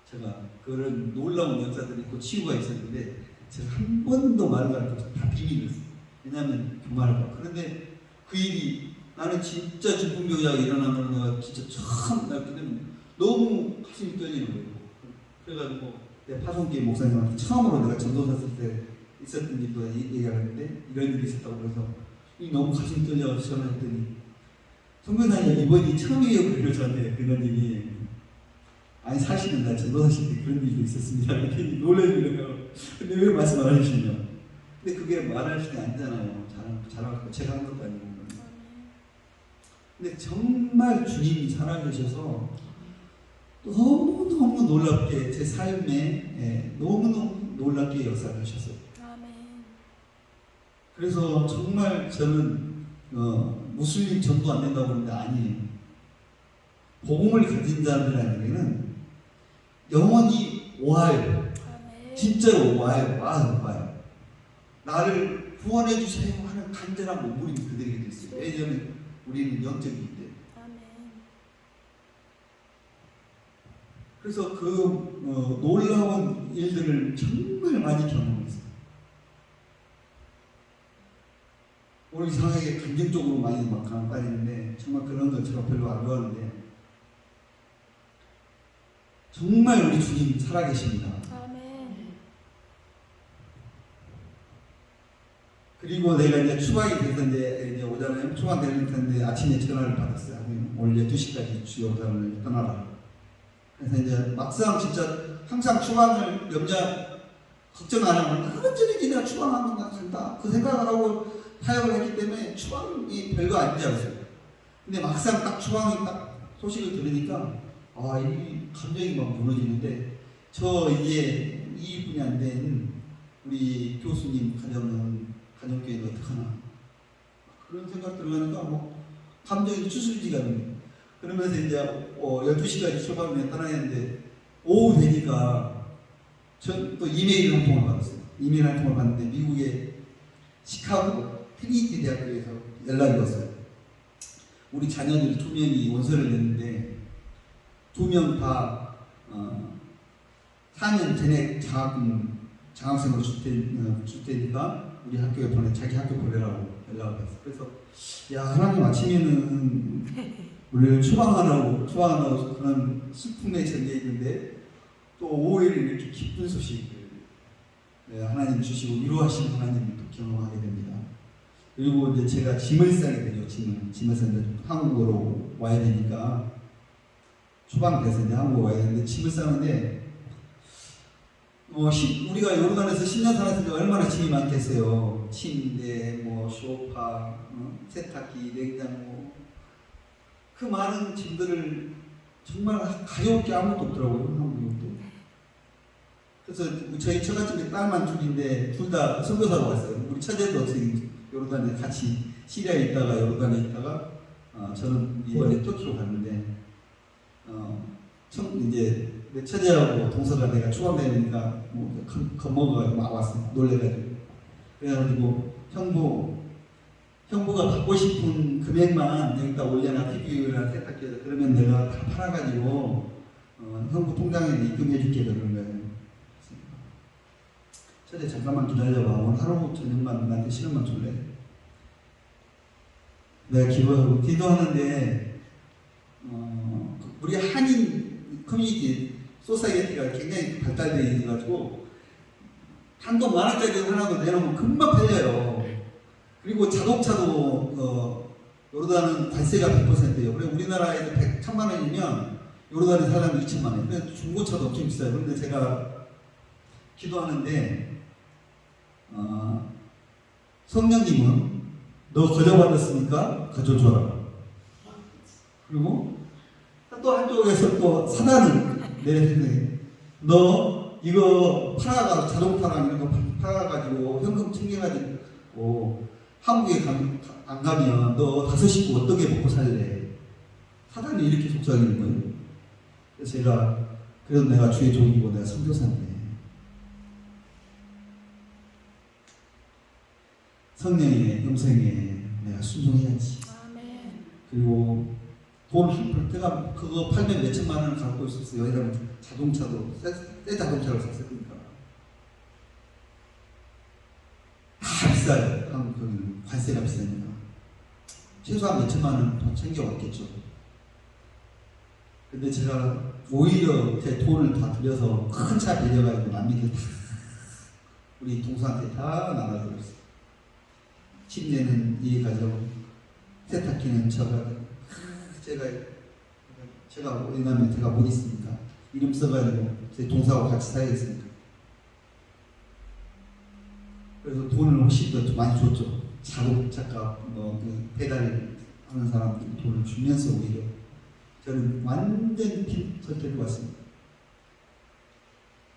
제가 그런 놀라운 역사들이 있고 치유가 있었는데 제가 한 번도 말을 안 하고 다 비밀이었어요. 왜냐하면 교만할까. 그런데 그 일이 나는 진짜 중풍병자가 일어난 걸 내가 진짜 처음 알게 되면 너무 가슴이 떨리는 거예요. 그래가지고 내 파송교회 목사님한테 처음으로 내가 전도사 쓸 때 있었던 일도 얘기하는데 이런 일이 있었다고 그래서 너무 가슴이 떨려서 전화했더니 선교사님 이번이 처음이에요. 그걸 저한테 그런 일이 아니 사실은 나 전도사 쓸 때 그런 일도 있었습니다. 이렇게 놀래주려고 근데 왜 말씀 안 해주시냐. 근데 그게 말할 때 아니잖아요. 잘하고 제가 한 것도 아니고. 근데 정말 주님이 살아계셔서 너무너무 놀랍게 제 삶에 너무너무 놀랍게 역사하셨어요. 그래서 정말 저는 무슬림 전도 안 된다고 그러는데 아니에요. 복음을 가진 자들에게는 영원히 와요. 진짜로 와요. 나를 구원해 주세요 하는 간절한 몸부림이 그들에게 있어요. 왜냐하면 우리는 영적이기 때문에. 그래서 그 놀라운 일들을 정말 많이 경험했어요. 오늘 이상하게 감정적으로 많이 막 빠지는데 정말 그런 걸 제가 별로 안 좋아하는데 정말 우리 주님 살아계십니다. 그리고 내가 이제 추방이 돼서 이제 오잖아요. 추방 되는 텐데 아침에 전화를 받았어요. 오늘 12시까지 주요단을 떠나라. 그래서 이제 막상 진짜 항상 추방을 걱정 안 하면 언제든지 내가 추방하면 나 간다. 그 생각을 하고 사역을 했기 때문에 추방이 별거 아닌 줄 알았어요. 근데 막상 딱 추방이 딱 소식을 들으니까 이 감정이 막 무너지는데 저 이제 2분이 안 된 우리 교수님 가정교회는 어떡하나 그런 생각 들으니까 감정이 추스리지가 않는. 그러면서 이제 12시까지 출발을 떠나야 오후 되니까 전 또 이메일 한 통을 받았어요. 이메일 한 통을 받는데 미국의 시카고 트리니티 대학교에서 연락이 왔어요. 우리 자녀들 2명이 원서를 냈는데 2명 다 4년 전에 장학생으로 줄 테니까 우리 학교에 자기 학교 보내라고 연락을 받았어요. 그래서 야 하나님 아침에는 우리를 추방하라고 그런 슬픔에 잠겨 있는데 또 오후에는 이렇게 기쁜 소식을 하나님 주시고 위로하신 하나님을 또 경험하게 됩니다. 그리고 이제 제가 짐을 싸게 되죠. 짐을 싸는데 한국으로 와야 되니까 추방돼서 이제 한국 와야 되는데 짐을 싸는데 우리가 요르단에서 10년 살았을 때 얼마나 짐이 많겠어요. 침대, 소파, 세탁기, 냉장고 그 많은 짐들을 정말 가져올 게 아무것도 없더라고요. 한국도. 그래서 저희 처갓집에 딸만 둘인데 둘 다 선교사로 왔어요. 우리 처제도 지금 요르단에 같이 시리아에 있다가 요르단에 있다가 저는 이번에 터키로 갔는데 이제 내 처제하고 동서가 내가 추방되니까 겁먹어가지고 막 왔어요. 놀래가지고. 그래가지고 형부가 받고 싶은 금액만 여기다 올려놔. TV나 세탁기에다. 그러면 내가 다 팔아가지고 형부 통장에 입금해줄게. 그러는 거예요. 처제 잠깐만 기다려봐. 오늘 하루 저녁만 나한테 시간만 줄래? 내가 기도하는데 우리 한인 커뮤니티 소사이어티가 굉장히 발달되어 있어가지고 한돈 10,000원짜리 하나도 내놓으면 금방 팔려요. 그리고 자동차도 요르단은 관세가 100%예요. 그리고 우리나라에서 1,000만 원이면 요르단에 살려면 2,000만 원. 근데 중고차도 엄청 비싸요. 그런데 제가 기도하는데 성령님은 너 거저받았으니까 가져줘라. 그리고 또 한쪽에서 또 사단을 내려주는데 너 이거 자동차랑 이런 거 팔아가지고 현금 챙겨가지고 한국에 안 가면 너 5식구 어떻게 먹고 살래? 사단이 이렇게 속삭이는 거예요. 그래서 그래도 내가 주의 종이고 내가 선교사인데 성령의 음성에 내가 내가 순종해야지. 아멘. 그리고 돈 한 푼, 내가 그거 팔면 몇 천만 원을 갖고 있었어요. 여기다 자동차도 새 자동차를 샀으니까. 다 비싸요. 한국은 관세가 비싸니까. 최소한 몇 천만 원 더 챙겨왔겠죠. 근데 제가 오히려 제 돈을 다 들여서 큰 차 빌려가지고 남미들 다 우리 동서한테 다 나눠드렸어요. 침대는 이 가정, 세탁기는 제가 왜냐면 제가 못 있으니까 이름 써가지고 제 동서하고 같이 살겠습니까. 그래서 돈을 훨씬 더 많이 줬죠. 자동차값, 그 배달 하는 사람들이 돈을 주면서 오히려 저는 완전 빈 절대로 왔습니다.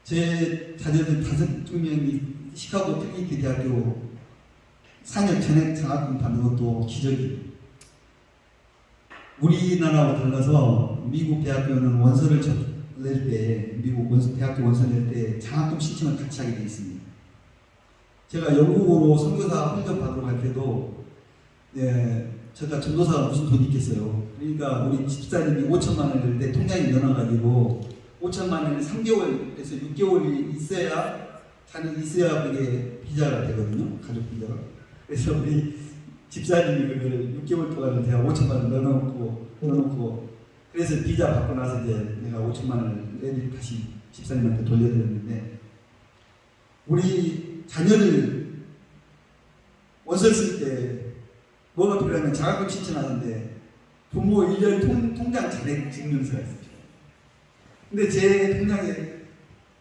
제 자녀들 5명이 시카고 트리니티 대학교 4년 전액 장학금 받는 것도 기적이에요. 우리나라와 달라서 미국 대학교는 원서를 낼 때, 미국 대학교 원서 낼 때 장학금 신청을 같이 하게 돼 있습니다. 제가 영국으로 선교사 훈련 받으러 갈 때도 제가 전도사가 무슨 돈이 있겠어요. 그러니까 우리 집사님이 5천만 원을 낼 때 통장에 넣어가지고 5천만 원을 3개월에서 6개월이 있어야 그게 비자가 되거든요. 가족 비자가. 그래서 우리 집사님이 그걸 6개월 동안은 제가 5천만 원 넣어놓고 그래서 비자 받고 나서 이제 내가 5천만 원을 다시 집사님한테 돌려드렸는데 우리 자녀를 원서 쓸 때 뭐가 필요하면 장학금 신청하는데 부모 1년 통장 잔액 증명서가 있어요. 근데 제 통장에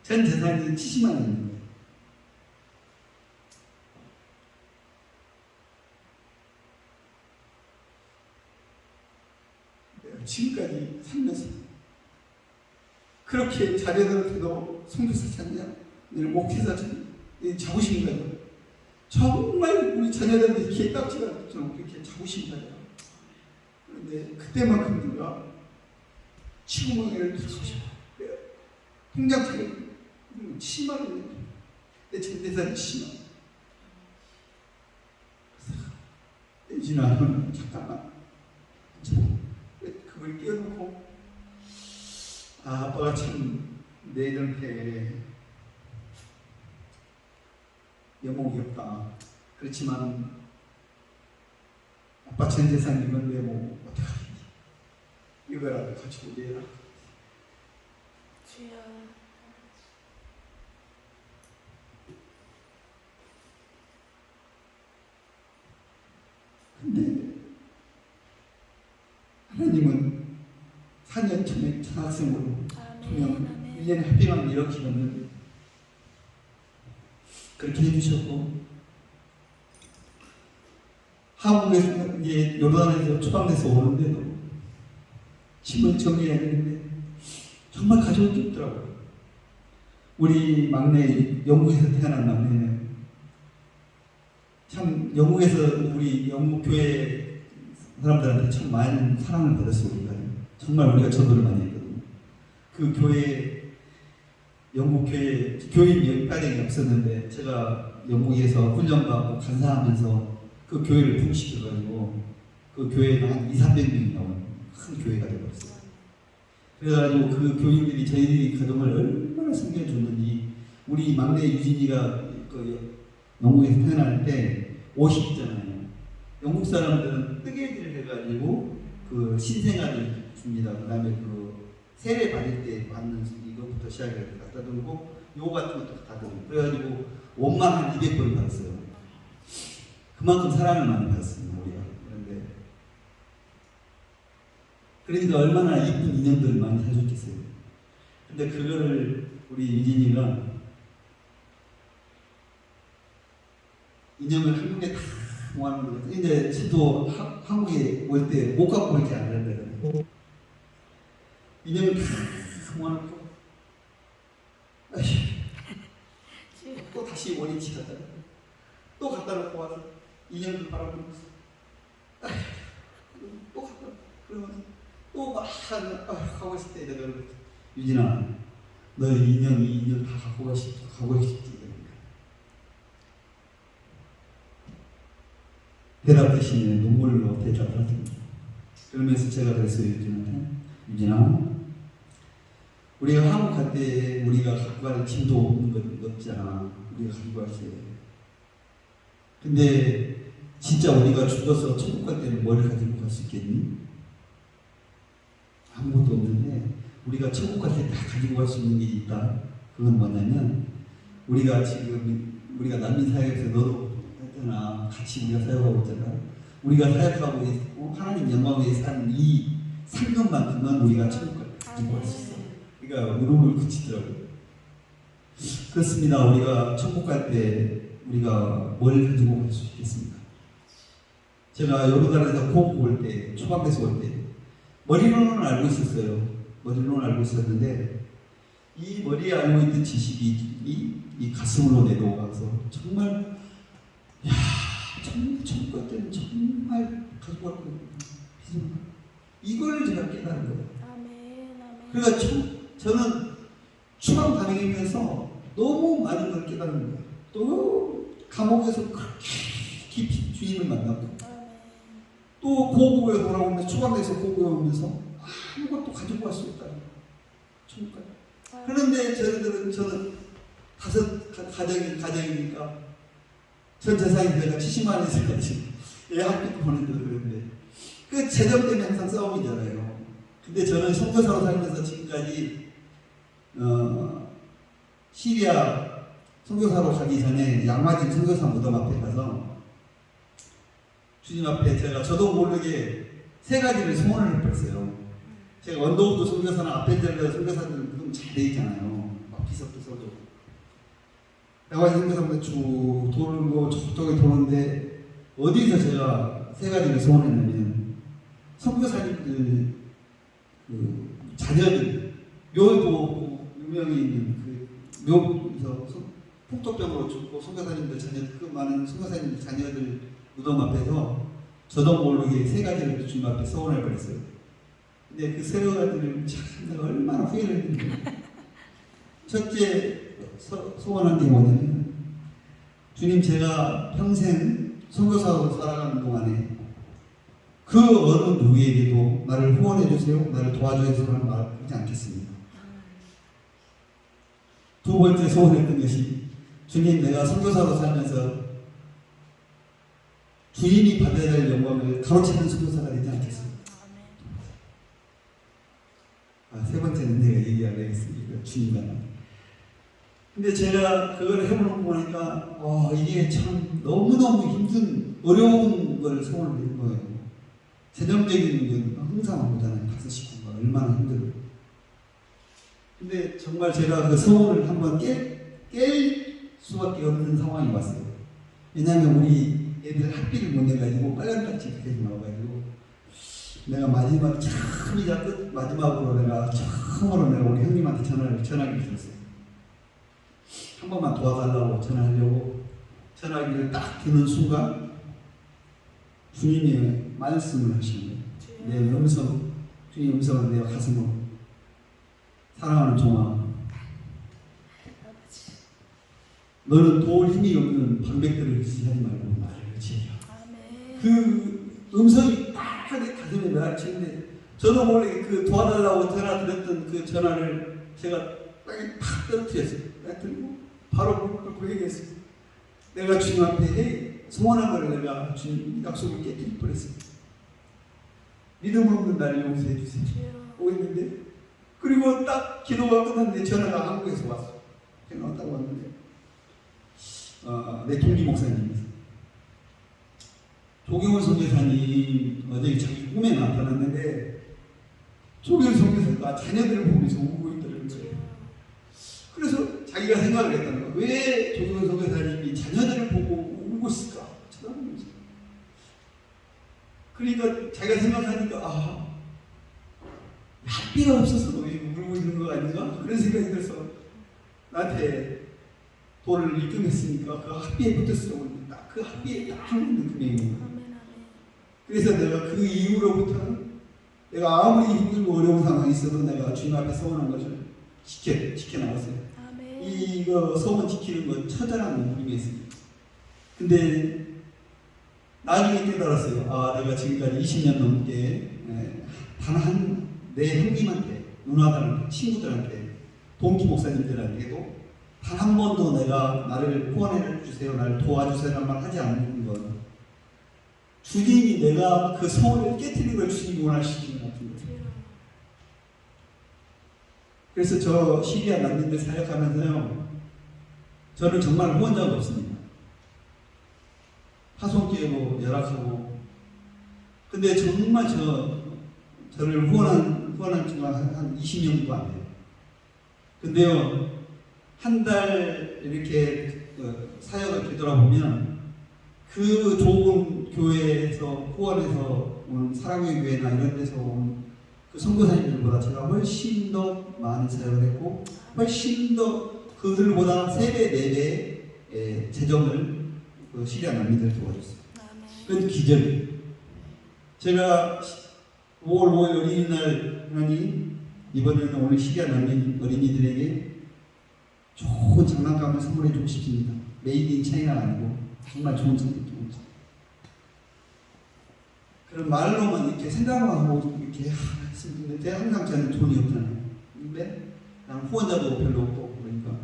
전 재산이 70만 원입니다. 지금까지 살면서 그렇게 자녀들한테도 성교사 찾냐, 목회자 찾냐, 자부심이 가요. 정말 우리 자녀들한테 이렇게 딱지가 좀 그렇게 자부심이 가요. 그런데 그때만큼 내가 치구멍이를 들고 싶어. 통장 차려 70만 원, 내 전재산이 70만 원. 예진아, 너는 잠깐만. 그걸 끼워놓고 아빠가 참 내일한테 여목이 없다. 그렇지만 아빠 전 재산이면 내 뭐 어떡하지? 이거라도 가지고 내라. 주여. 근데 하나님은 4년 전에 장학생으로 그냥 1년에 학비만 일으키면 그렇게 해주셨고 한국에서 이제 요르단에서 초방돼서 오는데도 짐을 정리해야 되는데 정말 가져올 게 없더라고요. 우리 막내 영국에서 태어난 막내는 참 영국에서 우리 영국 교회 사람들한테 참 많은 사랑을 받았어요. 우리가 정말 우리가 전도를 많이 했거든요. 그 교회 영국 교인 과정이 없었는데 제가 영국에서 훈련받고 간사하면서 그 교회를 부흥시켜가지고 그 교회가 한 200~300명이 나온 큰 교회가 되어버렸어요. 그래가지고 그 교인들이 저희 가정을 얼마나 섬겨줬는지 우리 막내 유진이가 그 영국에서 태어날 때 옷이 있잖아요. 영국 사람들은 뜨개질을 해가지고 그 신생아를 줍니다. 그 다음에 그 세례 받을 때 받는 이것부터 시작해서 갖다 들고 요 같은 것도 갖다 들고 그래가지고 옷만 한 200벌 받았어요. 그만큼 사랑을 많이 받았습니다. 우리가. 그러니까 얼마나 이쁜 인형들을 많이 사줬겠어요. 근데 그거를 우리 유진이가 인형을 한국에 다 모아놓은 거예요. 이제 저도 한국에 올 때 못 갖고 올 줄 알았는데 인형을 다 모아놓고 또 다시 원위치 갖다 놓고 또 갖다 놓고 와서 인형들 바라보면서 또 갖다 놓고 그러면서 또 막 하고 있을 때 내가 유진아 너 이 인형 다 갖고 싶지 대답 대신 아침에 눈물로 대답을 하더니 그러면서 제가 그랬어요. 유진아, 우리가 한국 갈 때 우리가 갖고 갈 짐도 없는 것 없잖아. 우리가 가지고 갈 때. 근데 진짜 우리가 죽어서 천국 갈 때는 뭘 가지고 갈 수 있겠니? 아무것도 없는데 우리가 천국 갈 때 다 가지고 갈 수 있는 게 있다. 그건 뭐냐면 우리가 지금 우리가 난민 사역에서 너도 했잖아. 같이 우리가 사역하고 있잖아. 우리가 사역하고 있고 하나님 영광 위에 사는 이 상금만큼만 우리가 천국 갈 때 가지고 갈 수 있어. 그러니까 울음을 그치더라고요. 그렇습니다. 우리가 천국 갈 때 우리가 뭘 가지고 갈 수 있겠습니까? 제가 요르단에서 고국 올 때, 초강대에서 올 때 머리로는 알고 있었어요. 머리로는 알고 있었는데 이 머리에 알고 있는 지식이 이 가슴으로 내려와서 정말 천국 갈 때는 정말 가지고 갈 거예요. 이걸 제가 깨달은 거예요. 그러니까 저는 추방 다니면서 너무 많은 걸 깨달은 거예요. 또 감옥에서 그렇게 깊이 주님을 만나고 또 고국에 돌아오면서 추방돼서 고국에 오면서 아무것도 가지고 갈 수 없다. 천국까지. 그런데 저는 다섯 가정이니까 전 재산이 내가 70만 원 있어가지고 애 학교 보내도 그랬는데 그 재정 때문에 항상 싸움이잖아요. 근데 저는 선교사로 살면서 지금까지 시리아 선교사로 가기 전에 양마진 선교사 무덤 앞에 가서 주님 앞에 저도 모르게 세 가지를 소원을 했어요. 제가 언더우드 선교사나 아펜젤러 선교사들 무덤 잘 돼 있잖아요. 막 비석도 써도 양마진 선교사보다 쭉 돌고 저쪽에 도는데 어디서 제가 세 가지를 소원했냐면 선교사님들 그 자녀들 묘도 유명히 있는 그 묘에서 폭도병으로 죽고 선교사님들 자녀들 그 많은 선교사님들 자녀들 무덤 앞에서 저도 모르게 세 가지를 주님 앞에 소원해 버렸어요. 근데 그 세 가지를 참 내가 얼마나 후회를 했는데 첫째 소원한 게 뭐냐면 주님 제가 평생 선교사로 살아가는 동안에 그 어느 누구에게도 나를 후원해 주세요, 나를 도와줘 주세요라는 말을 하지 않겠습니다. 두 번째 소원했던 것이 주님 내가 선교사로 살면서 주님이 받아야 될 영광을 가로채는 선교사가 되지 않겠습니다. 세 번째는 내가 얘기하려 했으니까 주님과 근데 제가 그걸 해보고 보니까 이게 참 너무너무 힘든 어려운 걸 소원을 드린 거예요. 재정적인 건 항상 보잖아요. 가서 식구가 얼마나 힘들어요. 근데 정말 제가 그 소원을 한번 깰 수밖에 없는 상황이 왔어요. 왜냐하면 우리 애들 학비를 못 내가지고 빨간 딱지 그렇게 나와가지고 내가 마지막 처음이자 끝 마지막으로 내가 처음으로 내가 우리 형님한테 전화기를 들었어요. 한 번만 도와달라고 전화하려고 전화기를 딱 드는 순간 주님이 말씀을 하시는 거예요. 내 음성, 주님 음성을 내 가슴으로 사랑하는 종아, 너는 도울 힘이 없는 방백들을 의지하지 말고 나를 의지해라. 그 음성이 딱 가슴에 매달치는데 저도 몰래 그 도와달라고 전화 드렸던 그 전화를 제가 땅에 팍 떨어뜨렸어요. 딱 들고 바로 고백했어요. 내가 주님 앞에 소원한 걸 내가 주님 약속을 깨뜨릴 뻔했어요. 믿음 없는 나를 용서해 주세요. 오했는데 그리고 딱 기도가 끝났는데 전화가 한국에서 왔어. 전화가 딱 왔는데 내 동기 목사님이었어요. 조경원 선교사님 어제 자기 꿈에 나타났는데 조경원 선교사가 자녀들을 보면서 울고 있더라는 거예요. 그래서 자기가 생각을 했다는 거예요. 왜 조경원 선교사님이 자녀들을 보고 울고 있을까? 쳐다보면서. 그러니까 자기가 생각하니까 학비가 없어서 울고 있는 거 아닌가? 그런 생각이 들어서 나한테 돈을 입금했으니까 그 학비에 붙었으라고 했는데 딱 그 학비에 딱 있는 금액이에요. 그래서 내가 그 이후로부터는 내가 아무리 힘들고 어려운 상황이 있어도 내가 주님 앞에 서원한 것을 지켜나갔어요. 이거 소원 지키는 건 처절한 몸부림이 있습니다. 근데 나중에 깨달았어요. 아, 내가 지금까지 20년 넘게 단 내 형님한테, 누나들한테, 친구들한테, 동기 목사님들한테도 단 한 번도 내가 나를 후원해 주세요, 나를 도와주세요라는 말 하지 않는 건 주님이 내가 그 소원을 깨트리는 걸 주님이 원하시는 것 같은 거죠. 그래서 저 시리아 난민들 사역하면서요, 저는 정말 후원자가 없습니다. 파송기회로 열악하고, 근데 정말 저를 후원한 지가 한 20년도 안 돼요. 근데요, 한 달 이렇게 사역을 되돌아보면 그 좋은 교회에서 후원해서 온 사랑의 교회나 이런 데서 온 그 선교사님들보다 제가 훨씬 더 많은 사역을 했고, 훨씬 더 그들보다 3배, 4배의 재정을 그 시리아 난민들 도와줬어요. 그건 기적이에요. 제가 5월 5일 어린이날 하니 이번에는 오늘 시리아 난민 어린이들에게 좋은 장난감을 선물해 주고 싶습니다. 메이드 인 차이나가 아니고 정말 좋은 장난감. 그런 말로만 이렇게 생각만 하고 이렇게 했는데 항상 저는 돈이 없잖아요. 근데 난 후원자도 별로 없고 그러니까.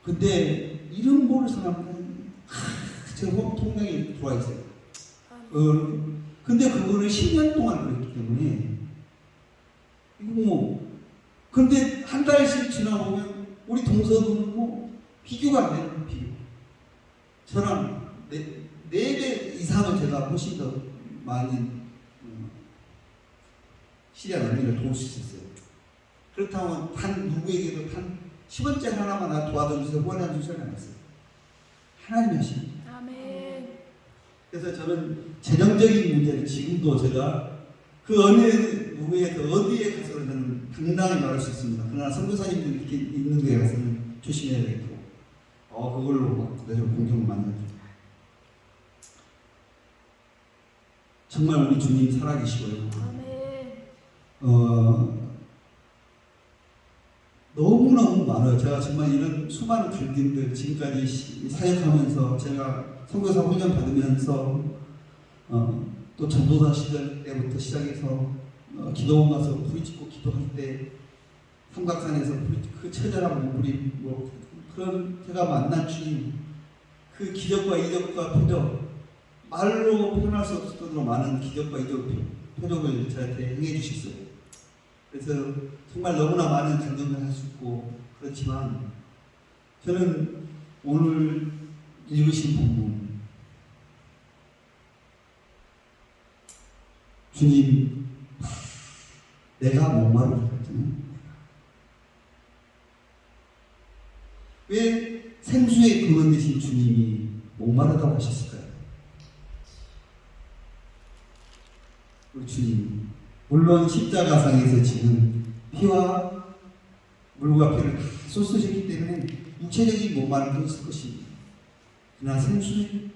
근데 이런 모를 사람은 제 통장에 들어와 있어요. 근데 그거를 10년 동안 그랬기 때문에 이거 근데 한 달씩 지나보면 우리 동서는 비교가 안 되는 비교. 저랑 4배 이상을 제가 훨씬 더 많이 시리아 난민을 도울 수 있었어요. 그렇다면 단 누구에게도 단 10원짜리 하나만 나 도와주세요, 후원해 주세요 안 했어요. 하나님이 하시는 거예요. 아멘. 그래서 저는 재정적인 문제는 지금도 제가 그 어느 누구에서 어디에 가서 저는 당당히 말할 수 있습니다. 그러나 선교사님들 이렇게 있는 데 가서는 조심해야 되고, 그걸로 내가 공격을 많이 하죠. 정말 우리 주님 살아계시고요. 너무너무 많아요. 제가 정말 이런 수많은 불길들 지금까지 사역하면서 제가 선교사 훈련 받으면서 또 전도사 시절 때부터 시작해서 기도원 가서 부딪히고 기도할 때 삼각산에서 그 처절한 우리 그런 제가 만난 주님 그 기적과 이적과 표적 말로 표현할 수 없을 정도로 많은 기적과 표적을 저한테 행해 주셨어요. 그래서 정말 너무나 많은 감동을 할 수 있고 그렇지만 저는 오늘 읽으신 본문 주님 내가 목마르다 했잖아요. 왜 생수의 근원 되신 주님이 목마르다고 하셨을까요? 우리 주님 물론 십자가상에서 지금 피와 물과 피를 다 쏟으셨기 때문에 육체적인 목마름도 있을 것입니다. 그러나 생수의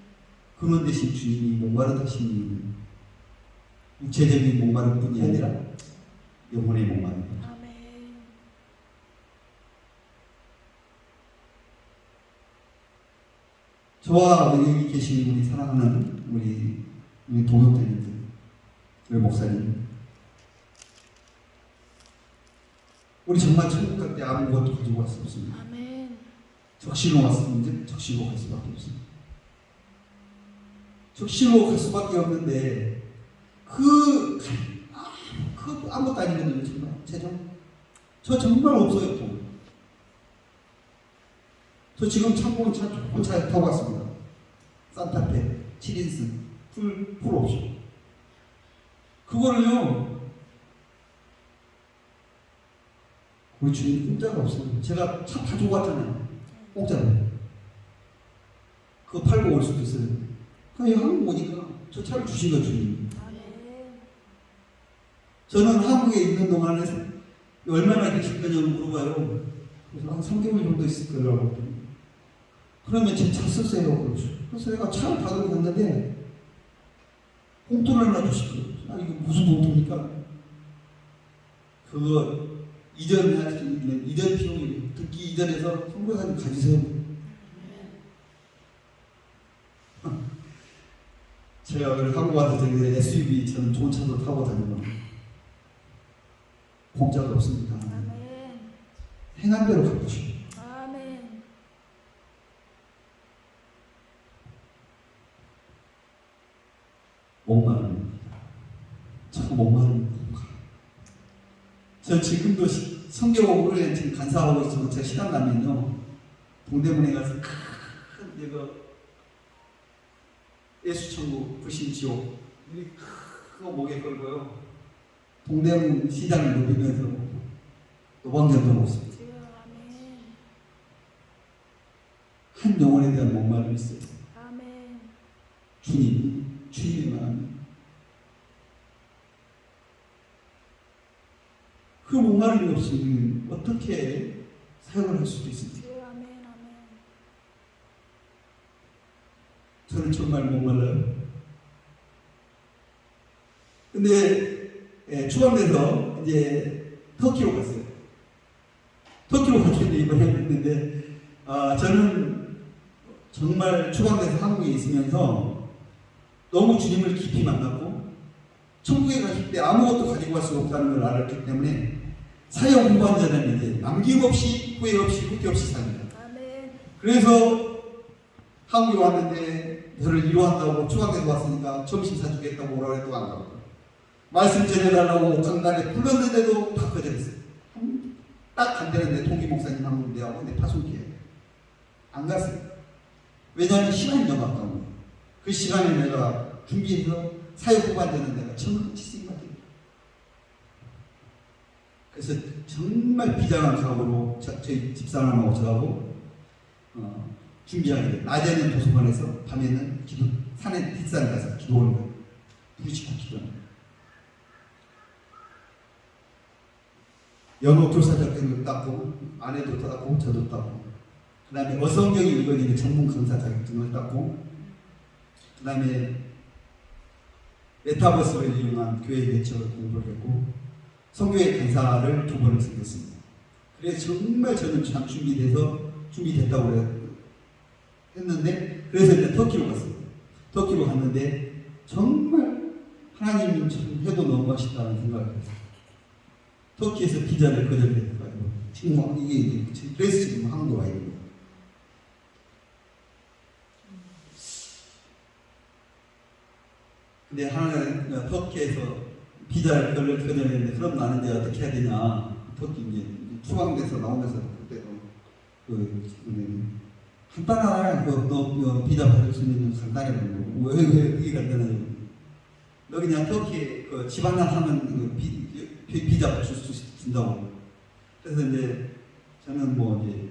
근원 되신 주님이 목마르다 하신 이유는 육체적인 목마름뿐이 아니라 영혼의 목마름입니다. 아멘. 저와 여기 계신 우리 사랑하는 우리 동역자님들, 우리 목사님, 우리 정말 천국 갈 때 아무것도 가지고 갈 수 없습니다. 아멘. 적시로 왔으면 적시로 갈 수밖에 없습니다. 적시로 갈 수밖에 없는데 아무것도 아니거든요. 정말 저 정말 없어요. 돈. 저 지금 창고는 좋은 차 타고 왔습니다. 산타페 7인승 풀 옵션. 그거를요 우리 주님 공짜가 없어요. 제가 차 가지고 왔잖아요. 공짜로. 그거 팔고 올 수도 있어요. 그냥 한국 오니까 저 차를 주신 거예요, 주님. 저는 한국에 있는 동안에 얼마나 계실 거냐고 물어봐요. 그래서 한 3개월 정도 있을 거라고. 그러면 제 차 쓰세요. 그래서 내가 차를 받으러 갔는데 봉투를 하나 주시더라고요. 이거 무슨 봉투입니까? 그거 이전할 수 있는 이전 비용이 듣기 이전에서 선교사님 가지세요. 제가 그걸 하고 와서 저기 SUV 저는 좋은 차도 타고 다니고 공짜가 없습니다. 아멘. 행한 대로 갚으시고 아멘. 목마릅니다. 자꾸 목마릅니다. 저 지금도 성경을 지금 간사하고 있으면 제가 시간 나면요 동대문에 가서 큰 내가 예수천국 불신지옥 이 큰 거 목에 걸고요 동대문 시장을 누비면서 노방전도 하고 있습니다. 주여 아멘. 한 영혼에 대한 목마름이 있어요. 아멘. 주님의 마음이 그 목마름이 없으면 어떻게 사역을 할 수도 있습니까? 주여 아멘. 아멘. 저는 정말 목말라요. 근데 추방돼서 이제 터키로 갔어요. 터키로 갔는데 이번에 했는데 저는 정말 추방돼서 한국에 있으면서 너무 주님을 깊이 만났고 천국에 갔을 때 아무것도 가지고 갈 수 없다는 걸 알았기 때문에 사역 공부한 자는 이제 남김없이 후회 없이 후회 없이 삽니다. 아멘. 그래서 한국에 왔는데 저를 위로한다고 추방돼서 왔으니까 점심 사주겠다고 오라고 해도 안 가고 말씀 전해달라고 강단에 불렀는데도 다 거절했어요. 딱 간대는데 동기 목사님 한 분 내하고 내 파송기에 안 갔어요. 왜냐하면 시간이 너무 아까운 거예요. 그 시간에 내가 준비해서 사역 후반전은 내가 정치 쓰임받게 그래서 정말 비장한 각오로 저희 집사람하고 저하고 준비하게 돼요. 낮에는 도서관에서 밤에는 산에 뒷산 가서 기도하는 거예요. 부딪히고 기도하는 거예요. 영어 교사 자격증을 땄고 아내도 땄고 저도 땄고 그 다음에 어성경 읽어지는 전문 강사 자격증을 땄고 그 다음에 메타버스를 이용한 교회 네트워크 공부를 했고 성교회 강사를 2번을 섬겼습니다. 그래서 정말 저는 참 준비됐다고 했는데 그래서 이제 터키로 갔어요. 터키로 갔는데 정말 하나님 참 해도 너무 맛있다는 생각을 했어요. 터키에서 비자를 거절해가지고 지금 이게 그래서 지금 한국에 와 있는 거예요. 근데 하나는 터키에서 비자를 거절했는데 그럼 나는 이제 어떻게 해야 되냐. 터키 이제 추방돼서 나오면서 그때도 간단하네. 너 비자 받을 수 있는 간단해 보이고 왜 그게 간단하냐고. 너 그냥 터키에 집 하나 하면 비자 줄 수 있다고. 그래서 이제 저는 뭐 이제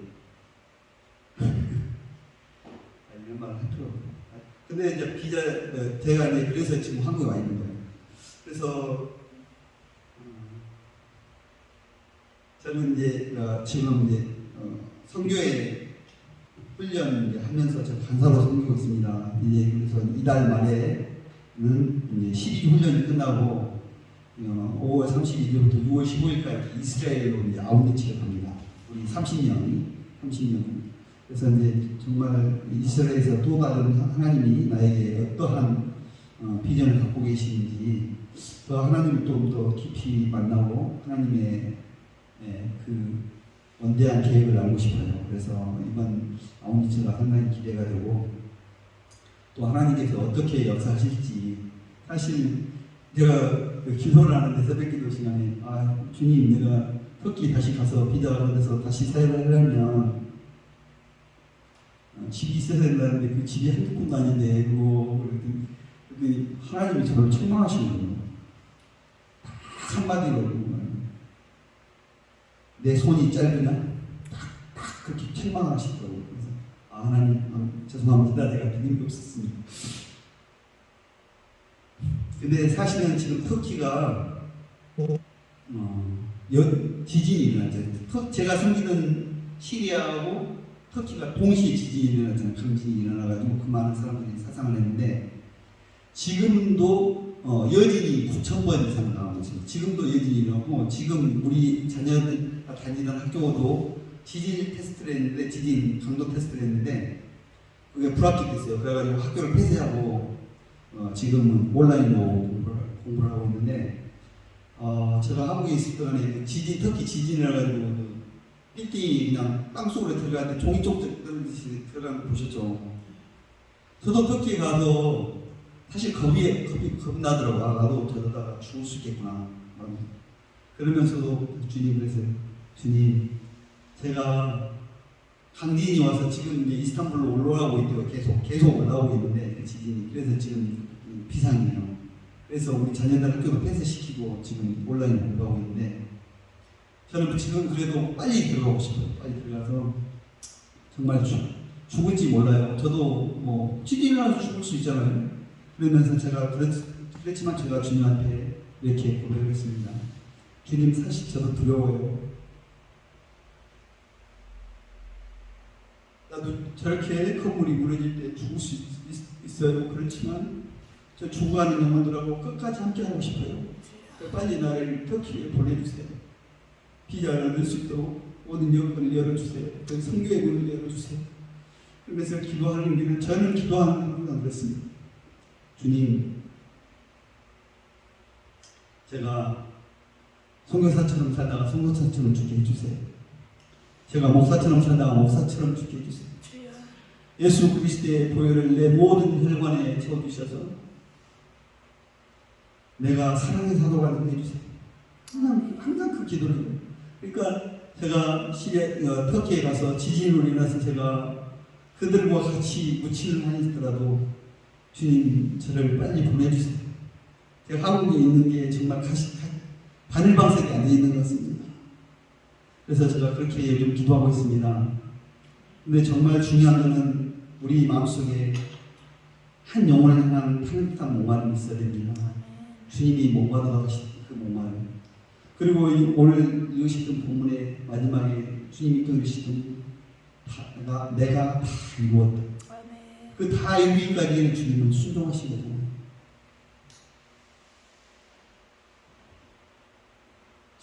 이런 말을 했죠. 근데 이제 비자 제가 이제 그래서 지금 한국에 와 있는 거예요. 그래서 저는 이제 지금 이제 선교회 훈련 이제 하면서 저 간사로 섬기고 있습니다. 이제 그래서 이달 말에는 이제 12주 훈련이 끝나고 5월 31일부터 6월 15일까지 이스라엘로 이제 아웃리치를 갑니다. 우리 30년. 그래서 이제 정말 이스라엘에서 또 다른 하나님이 나에게 어떠한 비전을 갖고 계시는지 더 하나님을 좀 더 깊이 만나고 하나님의 그 원대한 계획을 알고 싶어요. 그래서 이번 아웃리치가 상당히 기대가 되고 또 하나님께서 어떻게 역사하실지 사실 제가 기도를 하는데 새벽기도 시간에 주님 내가 터키 다시 가서 비자를 얻어서 다시 사역을 하려면 집이 있어야 된다는데 그 집이 한두 군도 아닌데 그랬더니 하나님이 저를 책망하시는 거예요. 딱 한마디로 내 손이 짧으냐? 딱 그렇게 책망하시더라고요. 그래서 하나님 죄송합니다. 내가 믿음이 없었습니다. 근데 사실은 지금 터키가 지진이 일어났죠. 제가 섬기는 시리아하고 터키가 동시에 지진이 일어났잖아요. 강진이 일어나가지고 그 많은 사람들이 사상을 했는데 지금도 여진이 9,000번 이상 나오고 있습니다. 지금도 여진이 일어나고 지금 우리 자녀들 다니던 학교도 지진 테스트를 했는데 지진 강도 테스트를 했는데 그게 불합격됐어요. 그래가지고 학교를 폐쇄하고 지금은 온라인으로 공부를 하고 있는데 제가 한국에 있을 동안에 터키 지진을 해가지고 빌딩이 그냥 땅속으로 들어갈 때 종이 쪽 떨어지듯이 들어가는 거 보셨죠? 저도 터키에 가서 사실 겁이 나더라고요. 나도 저러다가 죽을 수 있겠구나. 그러면서도 주님 그랬어요. 주님, 제가 강진이 와서 지금 이제 이스탄불로 올라가고 있대요. 계속 올라오고 있는데 그 지진이. 그래서 지금 비상이에요. 그래서 우리 자녀들 학교도 폐쇄시키고 지금 온라인 공부하고 있는데 저는 지금 그래도 빨리 들어가고 싶어요. 빨리 들어가서 정말 죽을지 몰라요. 저도 뭐 지진이라서 죽을 수 있잖아요. 그러면서 제가 그랬지만 제가 주님한테 이렇게 고백했습니다. 주님, 사실 저도 두려워요. 나도 저렇게 건물이 무너질 때 죽을 수 있어요. 그렇지만 저 죽어가는 영혼들하고 끝까지 함께 하고 싶어요. 빨리 나를 터키에 보내주세요. 비자를 얻을 수 있도록 모든 여건을 열어주세요. 그 성교의 문을 열어주세요. 그래서 기도하는 길은 저는 기도하는 항상 그랬습니다. 주님, 제가 선교사처럼 살다가 선교사처럼 죽게 해주세요. 제가 목사처럼 살다가 목사처럼 죽게 해주세요. 예수 그리스도의 보혈을 내 모든 혈관에 채워주셔서 내가 사랑의 사도가 되게 해주세요. 항상 그 기도를 해요. 그러니까 제가 터키에 가서 지진으로 인해서 제가 그들과 같이 묻히는 한이 있더라도 주님, 저를 빨리 보내주세요. 제가 한국에 있는 게 정말 바늘방석에 앉아있는 것 같습니다. 그래서 제가 그렇게 요즘 기도하고 있습니다. 근데 정말 중요한 것은 우리 마음속에 한 영혼을 향한 향긋한 목마름이 있어야 됩니다. 주님이 목마르다 하신 그 목마름. 그리고 오늘 읽으시던 본문의 마지막에 주님이 또 이르시던 내가 다 이루었다. 그 다 이루기까지는 주님은 순종하신 거잖아요.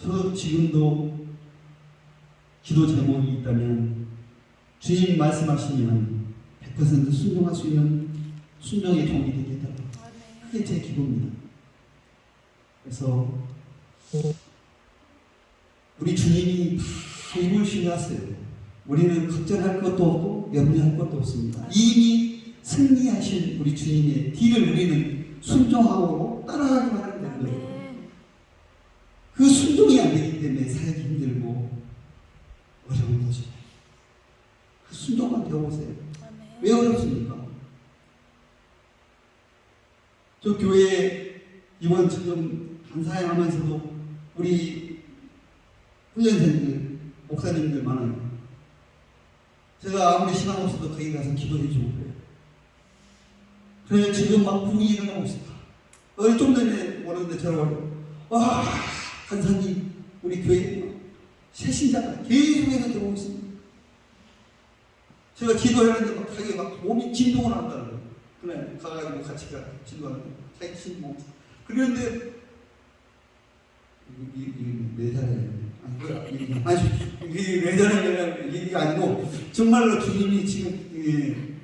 저도 지금도 기도 제목이 있다면 주님 말씀하시면 100% 순종할 수 있는 순종의 종이 되겠다. 그게 제 기도입니다. 그래서 우리 주님이 다 이루시게 하세요. 우리는 걱정할 것도 없고 염려할 것도 없습니다. 이미 승리하신 우리 주님의 뒤를 우리는 순종하고 따라가기만 하면 됩니다. 그 순종이 안 되기 때문에 살기 힘들고 어려운 거죠. 그 순종만 배워보세요. 왜 어렵습니까? 저 교회 이번 지금 간사회하면서도 우리 훈련생들, 목사님들 많아요. 제가 아무리 시간 없어도 거기 가서 기도해주고 그래요. 그래서 지금 막 부흥이 일어나고 있습니다. 좀 전에 오는데 저러고 와, 간사님, 우리 교회 새신자가 계속해서 들어오고 있습니다. 제가 기도했는데 막 자기 막 몸이 진동을 한다는 거예요. 그날 가가지고 같이 기도하는데 자기 진동. 그런데 이게 내 자랑이에요. 이게 내 자랑이 이게 아니고 정말로 주님이 지금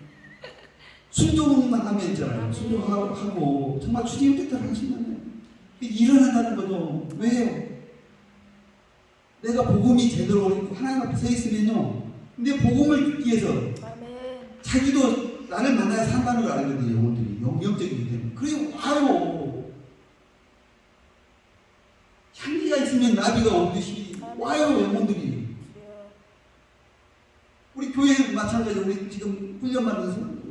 순종만 하면 있잖아요. 순종하고 정말 주님 뜻대로 하시면 일어난다는 거죠. 왜요? 내가 복음이 제대로 하나님 앞에 서 있으면요. 근데 복음을 듣기 위해서 자기도 나를 만나야 산다는 걸 알거든요. 영혼들이 영적이기 때문에. 그래서 와요. 향기가 있으면 나비가 오듯이 와요. 영혼들이. 우리 교회도 마찬가지로 우리 지금 훈련 받는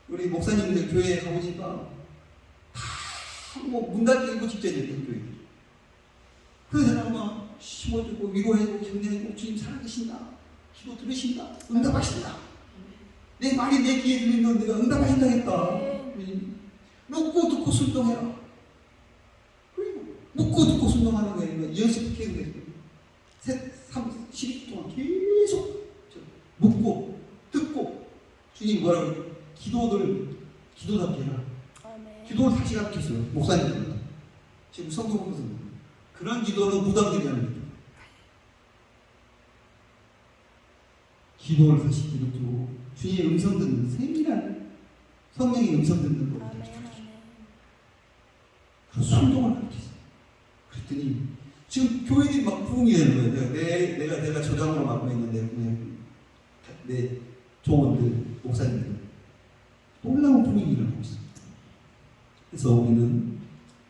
우리 목사님들 교회에 가보니까 다 문 닫기 직전이에요. 교회. 그래서 내가 막 심어주고 위로해주고 격려해주고 주님 살아계신다. 기도 들으신다. 응답하신다. 내 말이 내 귀에 들리면 내가 응답하신다 했다. 묻고 듣고 순종해라. 그리고 묻고 듣고 순종하는 거예요. 연습해 거예요. 12주 동안 계속 묻고 듣고 주님 뭐라고 기도답게 해라. 기도를 다시 가르쳤어요. 목사님들 지금 성공하거든요. 그런 기도는 무당들이 하는 거예요. 기도를 다시 기도하고 주님의 음성 듣는 세밀한 성령의 음성 듣는 거. 순종을 가르쳤어요. 그랬더니 지금 교회들이 막 부흥이 되는 거예요. 내가 저장으로 맡고 있는데 그냥 내 조원들, 목사님들 놀라운 부흥이 일어나고 있어요. 그래서 우리는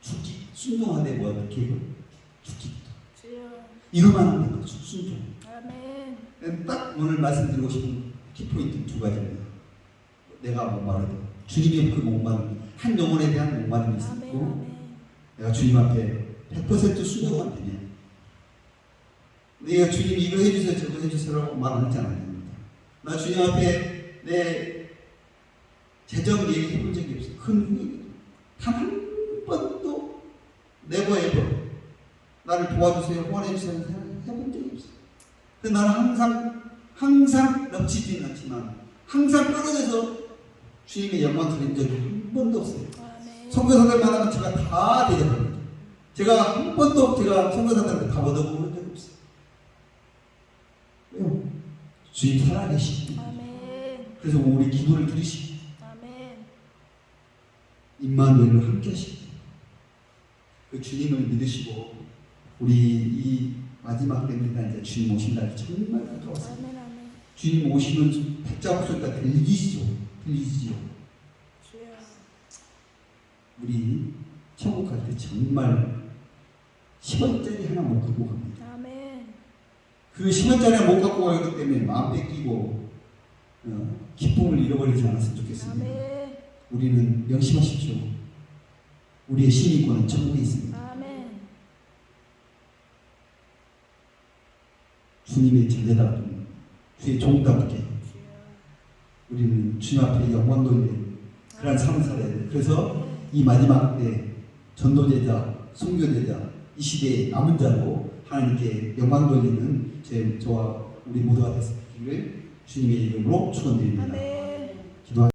죽기, 순종하되 뭐 어떻게 해요? 죽기부터. 이거만 하면 돼요. 순종. 아멘. 딱 오늘 말씀드리고 싶은 키포인트 두 가지입니다. 내가 목마르다. 주님의 그 목마름, 한 영혼에 대한 목마름이 있고, 아멘. 내가 주님 앞에 100% 순종만 되면, 내가 주님 이거 해주세요, 저거 해주세요라고 말하지 않아야 됩니다. 나 주님 앞에 내 재정 얘기해본 적이 없어요. 큰 단 한 번도 never ever 나를 도와주세요, 후원해주세요 해본 적이 없어요. 근데 나는 항상 넘치지는 않지만 항상 떨어져서 주님의 영광 드린 적이 한 번도 없어요. 선교사들 만나면 제가 다 대접합니다. 제가 한 번도 제가 선교사들한테 다 얻어보고 그런 적이 없어요. 왜요? 주님 살아계시기. 그래서 우리 기도를 들으시고 임마누엘을 함께 하시고 그 주님을 믿으시고 우리 이 마지막 때입니다. 이제 주님 오신 날 정말 가까웠어요. 주님 오시면 백자국 소리가 들리시죠? 우리 천국 갈 때 정말 10원짜리 하나 못 갖고 갑니다. 그 10원짜리 못 갖고 가기 때문에 마음 뺏기고 기쁨을 잃어버리지 않았으면 좋겠습니다. 우리는 명심하십시오. 우리의 시민권은 천국에 있습니다. 주님의 제자답게, 주의 종답게 우리는 주님 앞에 영광 돌리는 그런 삶을 살아야 돼요. 그래서 이 마지막 때 전도제자, 선교제자, 이 시대의 남은 자로 하나님께 영광 돌리는 저와 우리 모두가 됐기를 주님의 이름으로 축원드립니다.